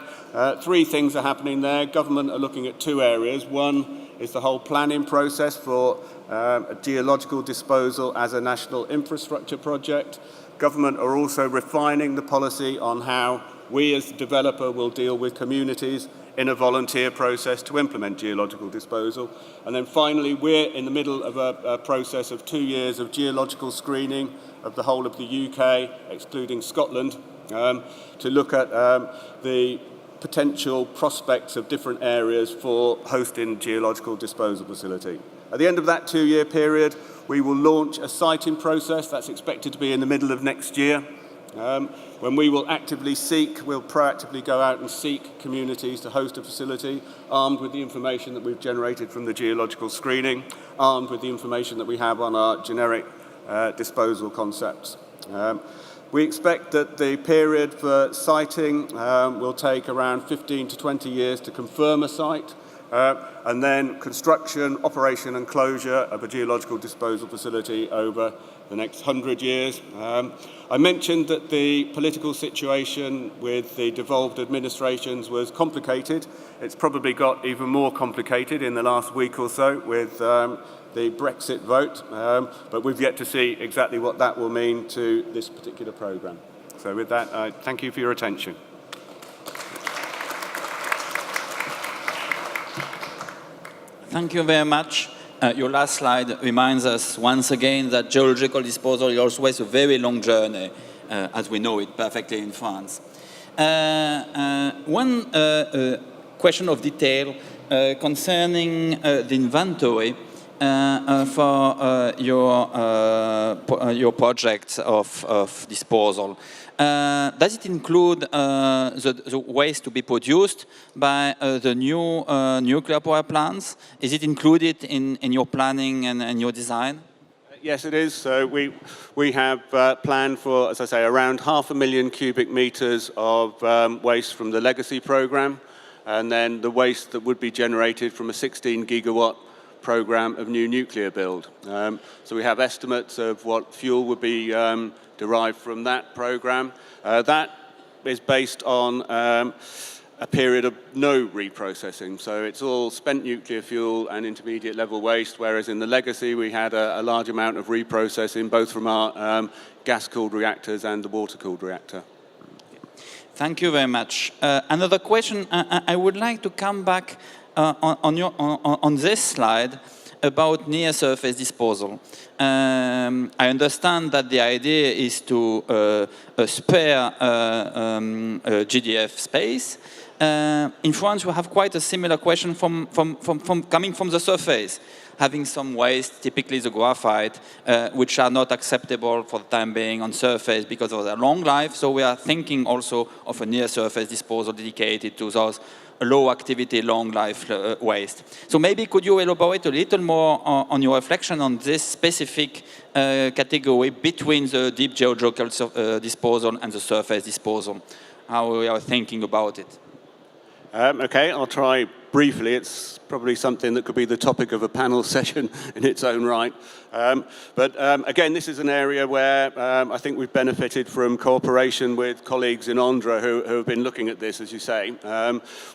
3 things are happening there. Government are looking at 2 areas. One is the whole planning process for geological disposal as a national infrastructure project. Government are also refining the policy on how we as the developer will deal with communities in a volunteer process to implement geological disposal. And then finally, we're in the middle of a process of 2 years of geological screening of the whole of the UK, excluding Scotland, to look at the potential prospects of different areas for hosting geological disposal facility. At the end of that 2-year period, we will launch a siting process that's expected to be in the middle of next year, when we will we'll proactively go out and seek communities to host a facility, armed with the information that we've generated from the geological screening, armed with the information that we have on our generic disposal concepts. We expect that the period for siting will take around 15 to 20 years to confirm a site, and then construction, operation and closure of a geological disposal facility over the next 100 years. I mentioned that the political situation with the devolved administrations was complicated. It's probably got even more complicated in the last week or so with the Brexit vote, but we've yet to see exactly what that will mean to this particular programme. So with that, I thank you for your attention. Thank you very much. Your last slide reminds us once again that geological disposal is always a very long journey, as we know it perfectly in France. One question of detail concerning the inventory for your project of disposal. Does it include the waste to be produced by the new nuclear power plants? Is it included in your planning and your design? Yes, it is. So we have planned for, as I say, around 500,000 cubic meters of waste from the legacy program, and then the waste that would be generated from a 16 gigawatt program of new nuclear build. So we have estimates of what fuel would be derived from that program. That is based on a period of no reprocessing. So it's all spent nuclear fuel and intermediate level waste, whereas in the legacy we had a large amount of reprocessing, both from our gas-cooled reactors and the water-cooled reactor. Thank you very much. Another question, I would like to come back on this slide about near-surface disposal. I understand that the idea is to spare GDF space. In France, we have quite a similar question coming from the surface, having some waste, typically the graphite, which are not acceptable for the time being on surface because of their long life. So we are thinking also of a near-surface disposal dedicated to those low-activity, long-life waste. So maybe could you elaborate a little more on your reflection on this specific category between the deep geological disposal and the surface disposal, how we are thinking about it? Okay, I'll try briefly. It's probably something that could be the topic of a panel session in its own right. But again, this is an area where I think we've benefited from cooperation with colleagues in Andra who have been looking at this, as you say.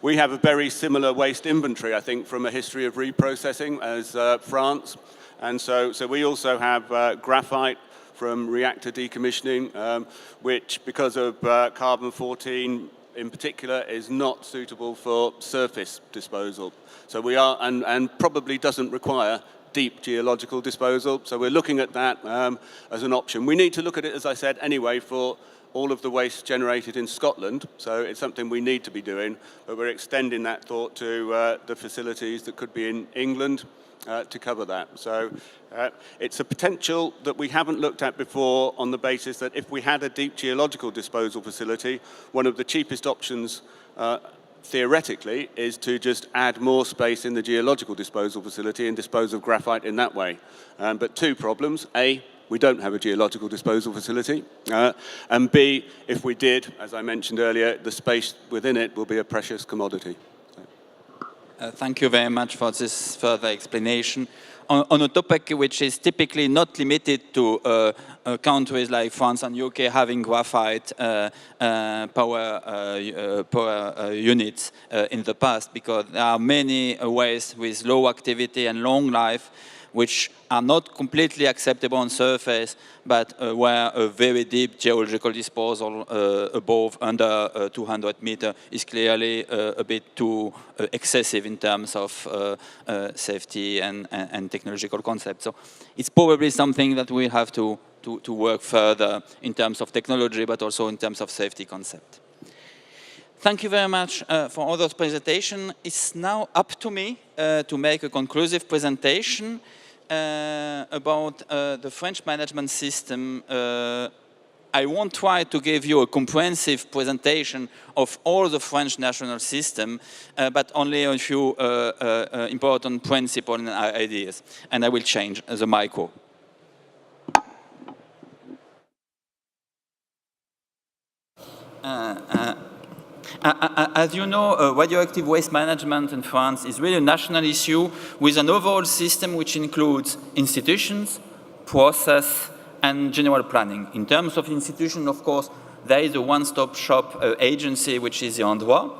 We have a very similar waste inventory, I think, from a history of reprocessing as France. And so we also have graphite from reactor decommissioning, which, because of carbon-14, in particular, is not suitable for surface disposal. So we are, and probably doesn't require deep geological disposal. So we're looking at that as an option. We need to look at it, as I said, anyway, for all of the waste generated in Scotland. So it's something we need to be doing, but we're extending that thought to the facilities that could be in England to cover that. So it's a potential that we haven't looked at before on the basis that if we had a deep geological disposal facility, one of the cheapest options theoretically is to just add more space in the geological disposal facility and dispose of graphite in that way. But two problems. A, we don't have a geological disposal facility. And B, if we did, as I mentioned earlier, the space within it will be a precious commodity. Thank you very much for this further explanation. On a topic which is typically not limited to countries like France and UK having graphite power units in the past, because there are many waste with low activity and long life which are not completely acceptable on surface, but where a very deep geological disposal under 200 meters is clearly a bit too excessive in terms of safety and technological concepts. So it's probably something that we have to work further in terms of technology, but also in terms of safety concept. Thank you very much for all those presentations. It's now up to me to make a conclusive presentation about the French management system. I won't try to give you a comprehensive presentation of all the French national system, but only a few important principles and ideas. And I will change the micro. As you know, radioactive waste management in France is really a national issue with an overall system which includes institutions, process, and general planning. In terms of institution, of course, there is a one-stop shop agency, which is the Andra,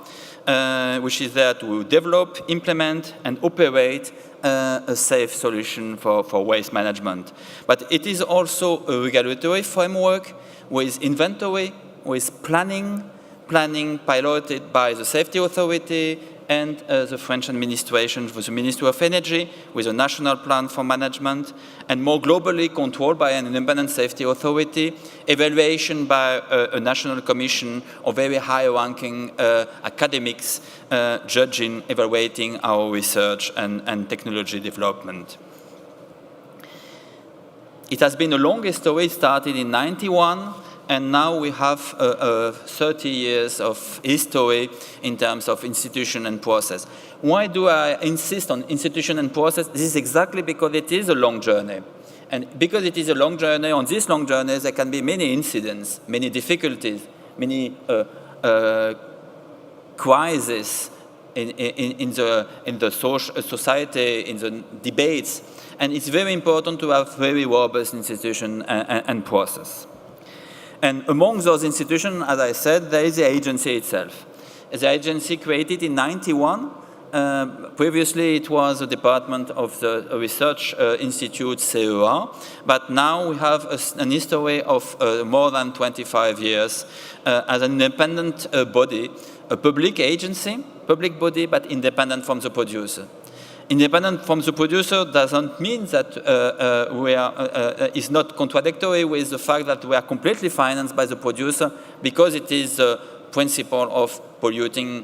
which is there to develop, implement, and operate a safe solution for waste management. But it is also a regulatory framework with inventory, with planning piloted by the safety authority and the French administration with the Ministry of Energy, with a national plan for management, and more globally controlled by an independent safety authority, evaluation by a national commission of very high-ranking academics judging, evaluating our research and technology development. It has been a long history. It started in 91. And now we have 30 years of history in terms of institution and process. Why do I insist on institution and process? This is exactly because it is a long journey. And because it is a long journey, on this long journey, there can be many incidents, many difficulties, many crises in the society, in the debates. And it's very important to have very robust institution and process. And among those institutions, as I said, there is the agency itself. The agency created in 91. Previously, it was a department of the Research Institute, CEA, but now we have an history of more than 25 years as an independent body, a public agency, public body, but independent from the producer. Independent from the producer doesn't mean that is not contradictory with the fact that we are completely financed by the producer because it is the principle of polluter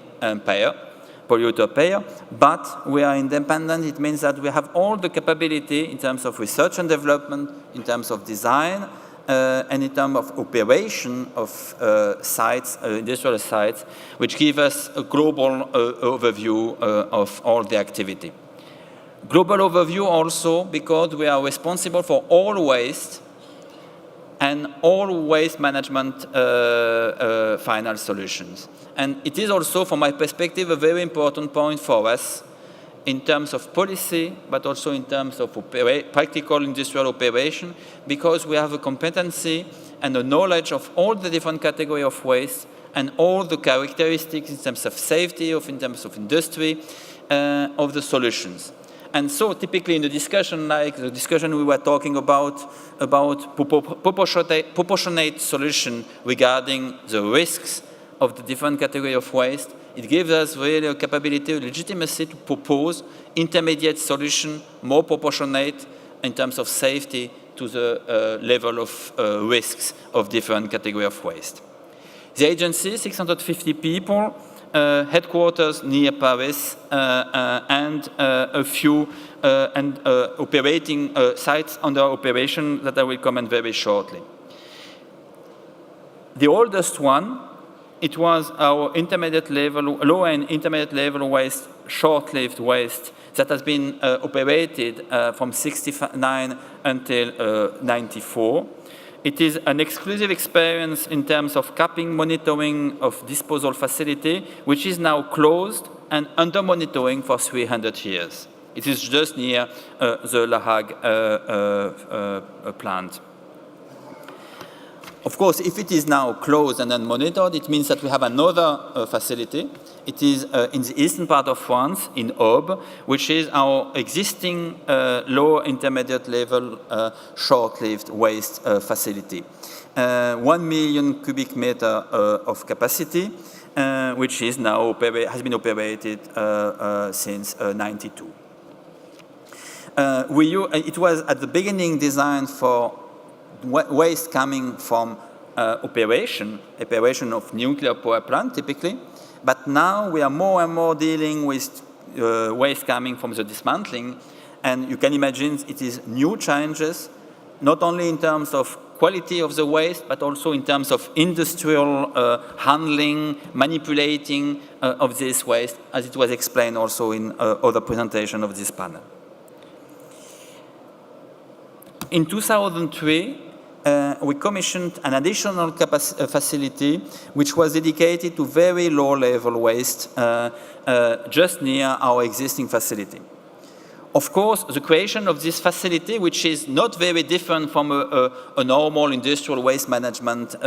payer, but we are independent. It means that we have all the capability in terms of research and development, in terms of design, and in terms of operation of sites, industrial sites, which give us a global overview of all the activity. Global overview also because we are responsible for all waste and all waste management final solutions. And it is also, from my perspective, a very important point for us in terms of policy, but also in terms of practical industrial operation, because we have a competency and a knowledge of all the different categories of waste and all the characteristics in terms of safety, in terms of industry, of the solutions. And so typically in the discussion, like the discussion we were talking about proportionate solution regarding the risks of the different category of waste, it gives us really a capability, a legitimacy to propose intermediate solution, more proportionate in terms of safety to the level of risks of different category of waste. The agency, 650 people, headquarters near Paris, and a few operating sites under operation that I will comment very shortly. The oldest one, it was our intermediate level, low and intermediate level waste, short-lived waste that has been operated from 69 until 94. It is an exclusive experience in terms of capping, monitoring of disposal facility, which is now closed and under monitoring for 300 years. It is just near the La Hague plant. Of course, if it is now closed and unmonitored, it means that we have another facility. It is in the eastern part of France, in Aube, which is our existing low intermediate level short-lived waste facility. 1 million cubic meter of capacity, which is now has been operated since 92. It was at the beginning designed for waste coming from operation of nuclear power plant, typically. But now we are more and more dealing with waste coming from the dismantling. And you can imagine it is new challenges, not only in terms of quality of the waste, but also in terms of industrial handling, manipulating of this waste, as it was explained also in other presentation of this panel. In 2003, we commissioned an additional facility which was dedicated to very low-level waste just near our existing facility. Of course, the creation of this facility, which is not very different from a normal industrial waste management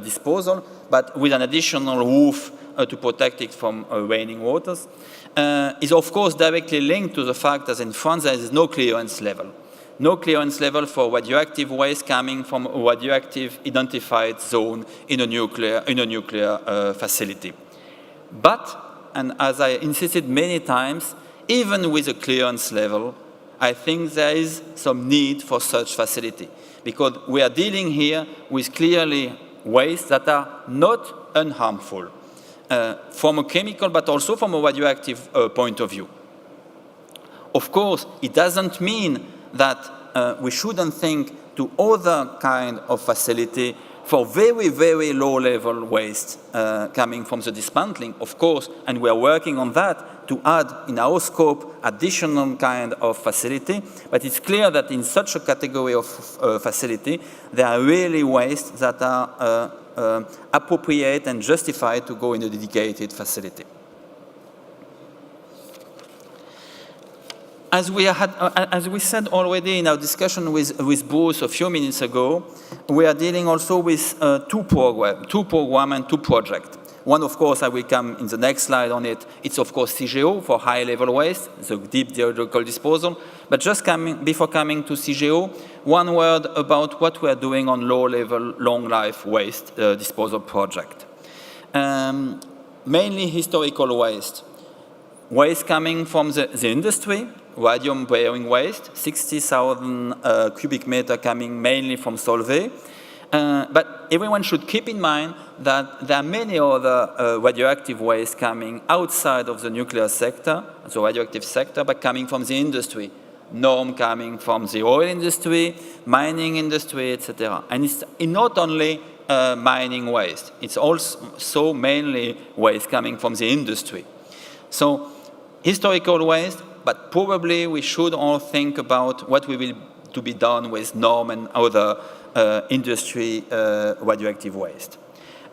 disposal, but with an additional roof to protect it from raining waters, is of course directly linked to the fact that in France there is no clearance level. No clearance level for radioactive waste coming from a radioactive identified zone in a nuclear facility. But, and as I insisted many times, even with a clearance level, I think there is some need for such facility, because we are dealing here with clearly wastes that are not unharmful from a chemical but also from a radioactive point of view. Of course, it doesn't mean that we shouldn't think to other kind of facility for very, very low-level waste coming from the dismantling, of course, and we are working on that to add in our scope additional kind of facility. But it's clear that in such a category of facility, there are really wastes that are appropriate and justified to go in a dedicated facility. As we said already in our discussion with Bruce a few minutes ago, we are dealing also with two programs and two projects. One, of course, I will come in the next slide on it. It's, of course, CGO for high-level waste, the deep geological disposal. But just before coming to CGO, one word about what we are doing on low-level, long-life waste disposal project. Mainly historical waste. Waste coming from the industry, radium-bearing waste, 60,000 cubic meter coming mainly from Solvay. But everyone should keep in mind that there are many other radioactive waste coming outside of the nuclear sector, the radioactive sector, but coming from the industry. Norm coming from the oil industry, mining industry, etc. And it's not only mining waste, it's also mainly waste coming from the industry. So historical waste, but probably we should all think about what we will to be done with Norm and other industry radioactive waste.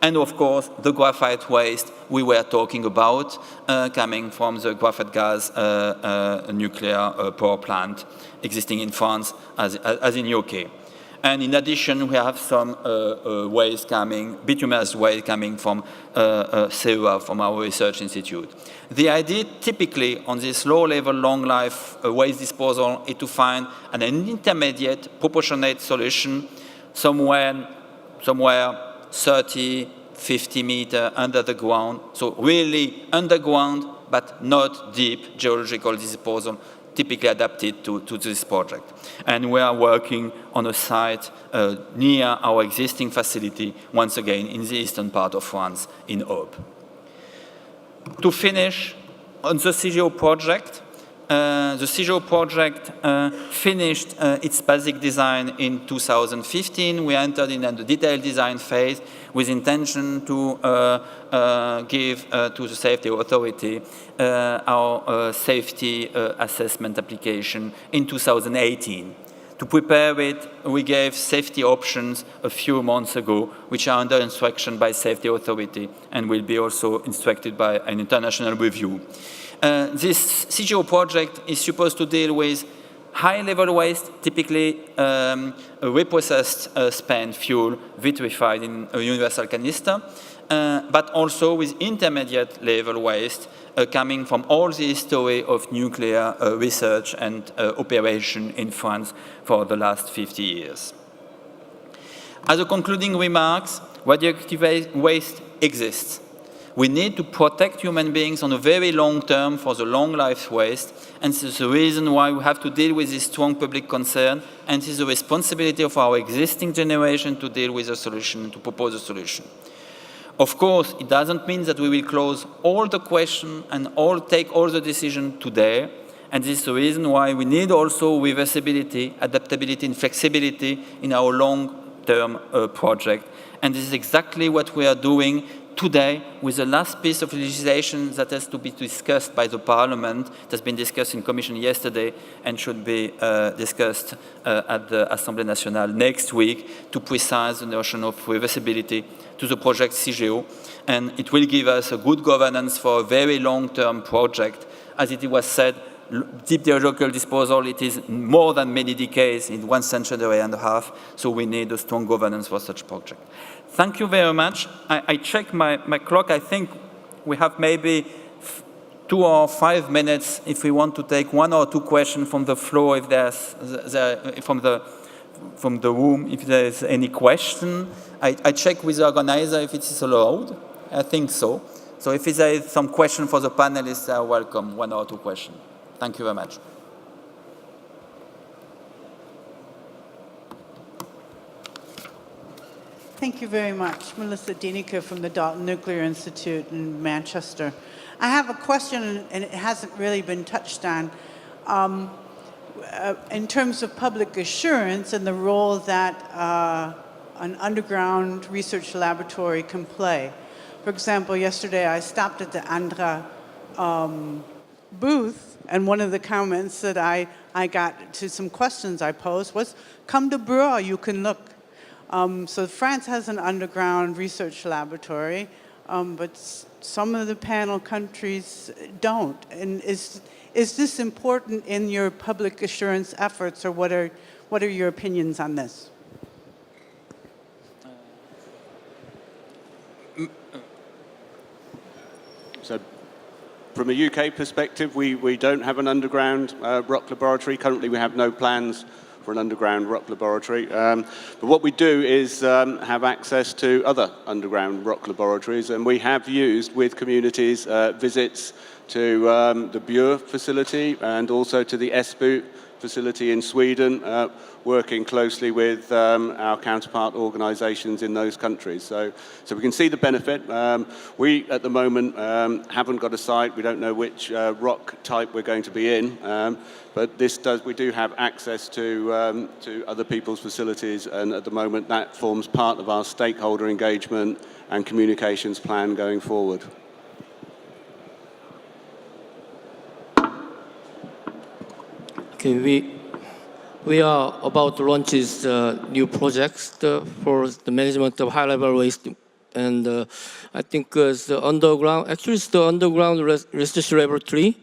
And of course, the graphite waste we were talking about coming from the graphite gas nuclear power plant existing in France as in UK. And in addition, we have some waste coming, bituminous waste coming from CEA, from our research institute. The idea typically on this low-level, long-life waste disposal is to find an intermediate, proportionate solution somewhere 30, 50 meters under the ground, so really underground, but not deep geological disposal, typically adapted to this project. And we are working on a site near our existing facility, once again in the eastern part of France, in Aube. To finish, on the CGO project, finished its basic design in 2015. We entered in the detailed design phase with intention to give to the safety authority our safety assessment application in 2018. To prepare it, we gave safety options a few months ago, which are under instruction by safety authority and will be also instructed by an international review. This CGO project is supposed to deal with high-level waste, typically reprocessed spent fuel vitrified in a universal canister, but also with intermediate-level waste coming from all the history of nuclear research and operation in France for the last 50 years. As a concluding remarks, radioactive waste exists. We need to protect human beings on a very long term for the long-life waste, and this is the reason why we have to deal with this strong public concern, and it is the responsibility of our existing generation to deal with a solution, to propose a solution. Of course, it doesn't mean that we will close all the questions and take all the decisions today, and this is the reason why we need also reversibility, adaptability, and flexibility in our long-term project. And this is exactly what we are doing today with the last piece of legislation that has to be discussed by the Parliament. It has been discussed in Commission yesterday and should be discussed at the Assemblée Nationale next week to precise the notion of reversibility to the project CGO. And it will give us a good governance for a very long-term project. As it was said, deep geological disposal, it is more than many decades, in 1 century and a half, so we need a strong governance for such project. Thank you very much. I check my clock. I think we have maybe 2 or 5 minutes if we want to take 1 or 2 questions from the floor, if there's from the room, if there is any question. I check with the organizer if it is allowed. I think so. So if there is some question for the panelists, they are welcome, 1 or 2 questions. Thank you very much. Thank you very much. Melissa Dieneke from the Dalton Nuclear Institute in Manchester. I have a question, and it hasn't really been touched on, in terms of public assurance and the role that an underground research laboratory can play. For example, yesterday I stopped at the Andra booth, and one of the comments that I got to some questions I posed was, come to Breaux, you can look. So France has an underground research laboratory, but some of the panel countries don't. And is this important in your public assurance efforts, or what are your opinions on this? So, from a UK perspective, we don't have an underground rock laboratory. Currently, we have no plans for an underground rock laboratory. But what we do is have access to other underground rock laboratories, and we have used with communities visits to the Bure facility and also to the SBU facility in Sweden, working closely with our counterpart organizations in those countries. So we can see the benefit. We, at the moment, haven't got a site. We don't know which rock type we're going to be in, but we do have access to other people's facilities, and at the moment that forms part of our stakeholder engagement and communications plan going forward. Okay, we are about to launch this new projects for the management of high-level waste, and I think the underground research laboratory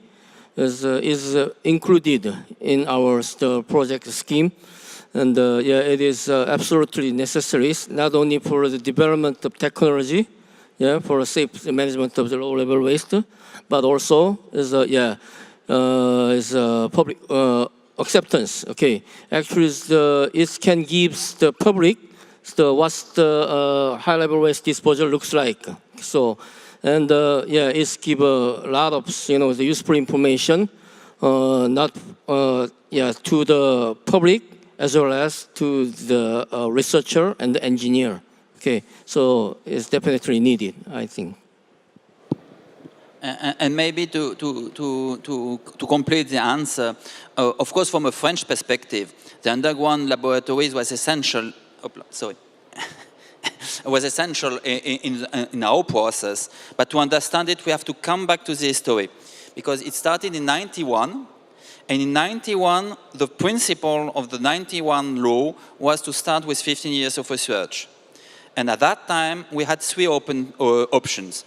is included in our project scheme, and it is absolutely necessary, not only for the development of technology, for safe management of the low-level waste, but also is public acceptance. Okay, actually, it can give the public what the high-level waste disposal looks like. So, and it's give a lot of the useful information, not to the public as well as to the researcher and the engineer. Okay, so it's definitely needed, I think. And maybe to complete the answer, of course, from a French perspective, the underground laboratories was essential. Was essential in our process. But to understand it, we have to come back to the history, because it started in '91. And in '91, the principle of the '91 law was to start with 15 years of research. And at that time, we had 3 open options.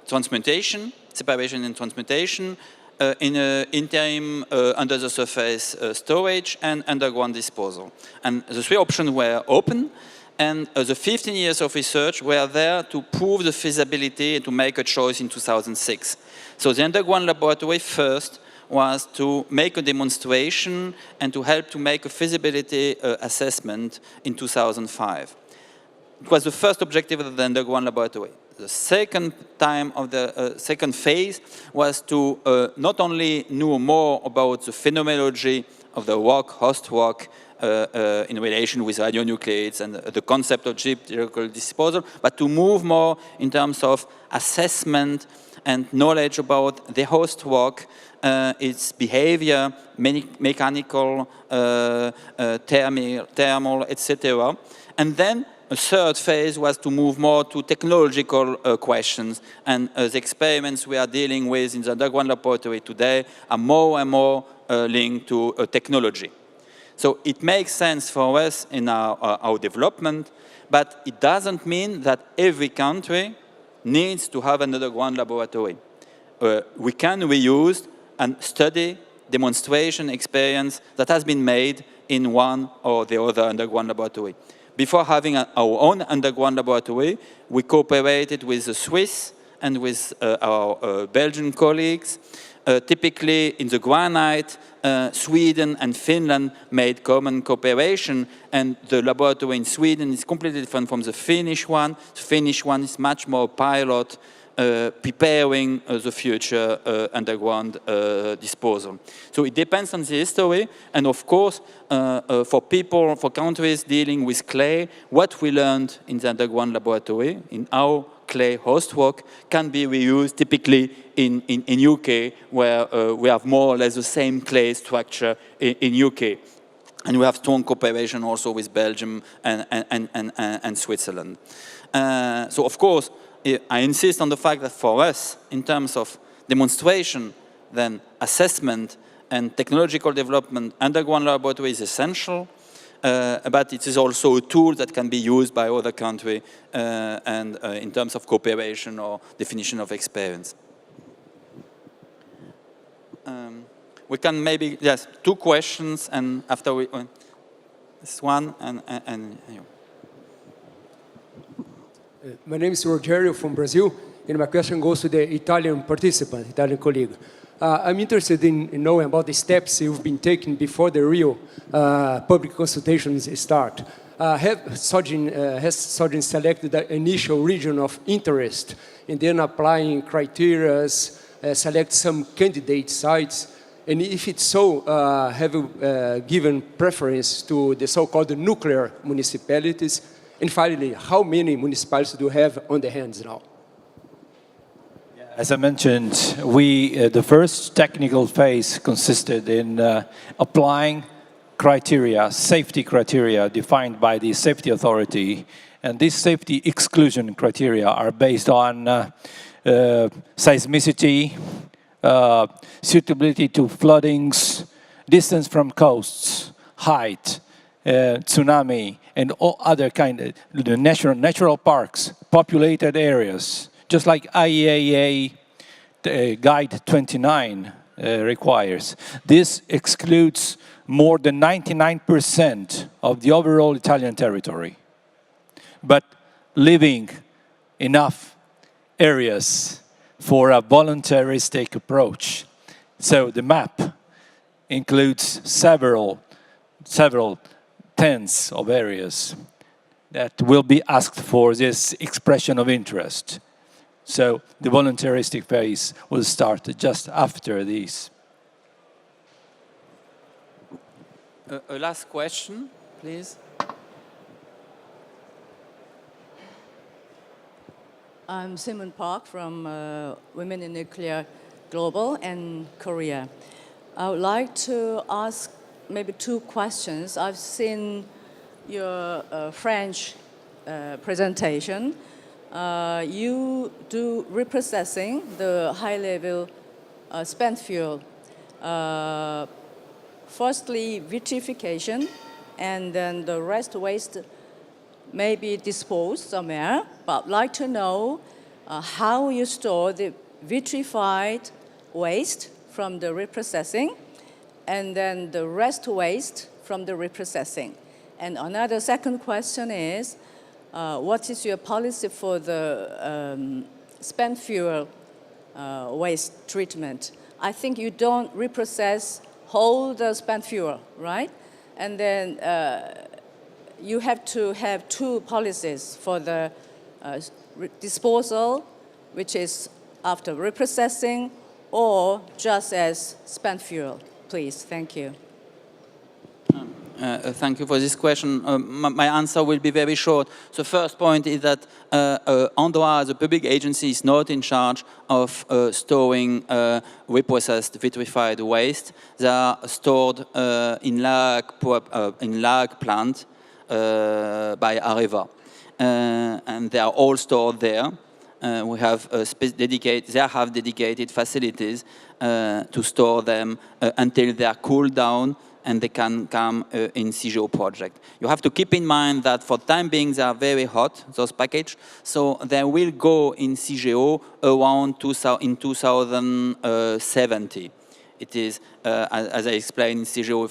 Transmutation, separation and transmutation, in interim under the surface storage, and underground disposal. And the 3 options were open, and the 15 years of research were there to prove the feasibility and to make a choice in 2006. So the underground laboratory first was to make a demonstration and to help to make a feasibility assessment in 2005. It was the first objective of the underground laboratory. The second time of the second phase was to not only know more about the phenomenology of the rock, host rock, in relation with radionuclides and the concept of geological disposal, but to move more in terms of assessment and knowledge about the host rock, its behavior, mechanical, thermal, etc. And then a third phase was to move more to technological questions, and the experiments we are dealing with in the underground laboratory today are more and more linked to technology. So it makes sense for us in our development, but it doesn't mean that every country needs to have an underground laboratory. We can reuse and study demonstration experience that has been made in one or the other underground laboratory. Before having our own underground laboratory, we cooperated with the Swiss and with our Belgian colleagues. Typically, in the granite, Sweden and Finland made common cooperation, and the laboratory in Sweden is completely different from the Finnish one. The Finnish one is much more pilot, preparing the future underground disposal. So it depends on the history, and of course, for countries dealing with clay, what we learned in the underground laboratory, in our clay host rock, can be reused typically in UK, where we have more or less the same clay structure in UK. And we have strong cooperation also with Belgium and Switzerland. So of course, I insist on the fact that for us, in terms of demonstration, then assessment and technological development, underground laboratory is essential, but it is also a tool that can be used by other countries and in terms of cooperation or definition of experience. We can maybe, yes, 2 questions, and after we, this one, and you. My name is Rogério from Brazil, and my question goes to the Italian participant, Italian colleague. I'm interested in knowing about the steps you've been taking before the real public consultations start. Has Sojin selected the initial region of interest and then applying criteria, select some candidate sites? And if it's so, have you given preference to the so-called nuclear municipalities? And finally, how many municipalities do you have on the hands now? As I mentioned, the first technical phase consisted in applying criteria, safety criteria defined by the safety authority. And these safety exclusion criteria are based on seismicity, suitability to floodings, distance from coasts, height, tsunami, and all other the natural parks, populated areas, just like IAEA Guide 29 requires. This excludes more than 99% of the overall Italian territory, but leaving enough areas for a voluntaristic approach. So the map includes several tens of areas that will be asked for this expression of interest. So the voluntaristic phase will start just after these. A last question, please. I'm Simon Park from Women in Nuclear Global and Korea. I would like to ask maybe 2 questions. I've seen your French presentation. You do reprocessing the high-level spent fuel. Firstly, vitrification, and then the rest waste may be disposed somewhere. But I'd like to know how you store the vitrified waste from the reprocessing, and then the rest waste from the reprocessing. And another second question is, what is your policy for the spent fuel waste treatment? I think you don't reprocess whole the spent fuel, right? And then you have to have 2 policies for the disposal, which is after reprocessing, or just as spent fuel. Please, thank you. Thank you for this question. My answer will be very short. The first point is that Andra, as a public agency, is not in charge of storing reprocessed vitrified waste. They are stored in lag plant by Areva. and they are all stored there. We have they have dedicated facilities to store them until they are cooled down and they can come in CGO project. You have to keep in mind that for the time being they are very hot, those packages, so they will go in CGO around in 2070. It is, as I explained, CGO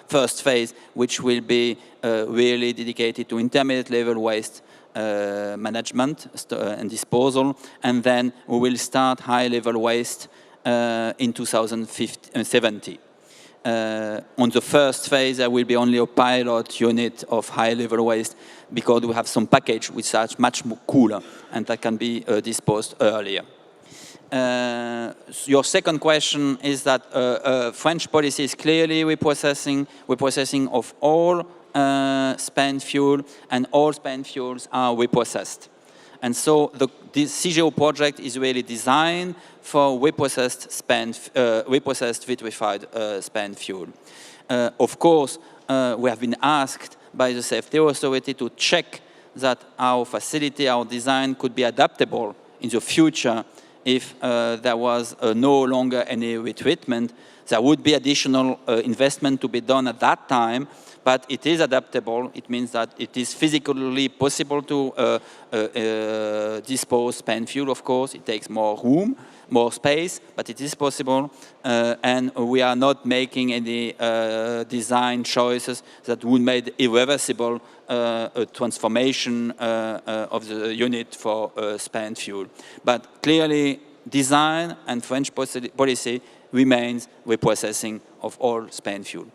first phase, which will be really dedicated to intermediate level waste management and disposal, and then we will start high-level waste in 2070. On the first phase, there will be only a pilot unit of high-level waste because we have some package which are much more cooler and that can be disposed earlier. Your second question is that French policy is clearly reprocessing of all spent fuel, and all spent fuels are reprocessed. And so this CGO project is really designed for reprocessed vitrified spent fuel. Of course, we have been asked by the safety authority to check that our facility, our design could be adaptable in the future if there was no longer any retreatment. There would be additional investment to be done at that time, but it is adaptable. It means that it is physically possible to dispose spent fuel, of course. It takes more room, more space, but it is possible. And we are not making any design choices that would make irreversible a transformation of the unit for spent fuel. But clearly, design and French policy remains reprocessing of all spent fuel.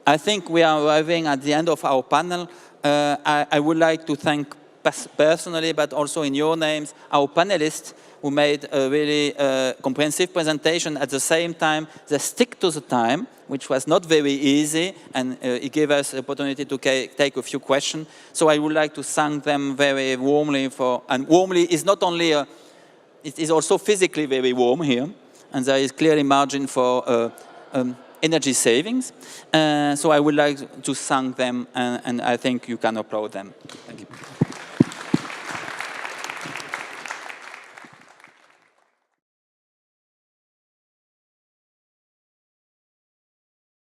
I think we are arriving at the end of our panel. I would like to thank personally, but also in your names, our panelists who made a really comprehensive presentation. At the same time, they stick to the time, which was not very easy, and it gave us the opportunity to take a few questions. So I would like to thank them very warmly and warmly is not only it is also physically very warm here, and there is clearly margin for energy savings. So I would like to thank them, and I think you can applaud them. Thank you.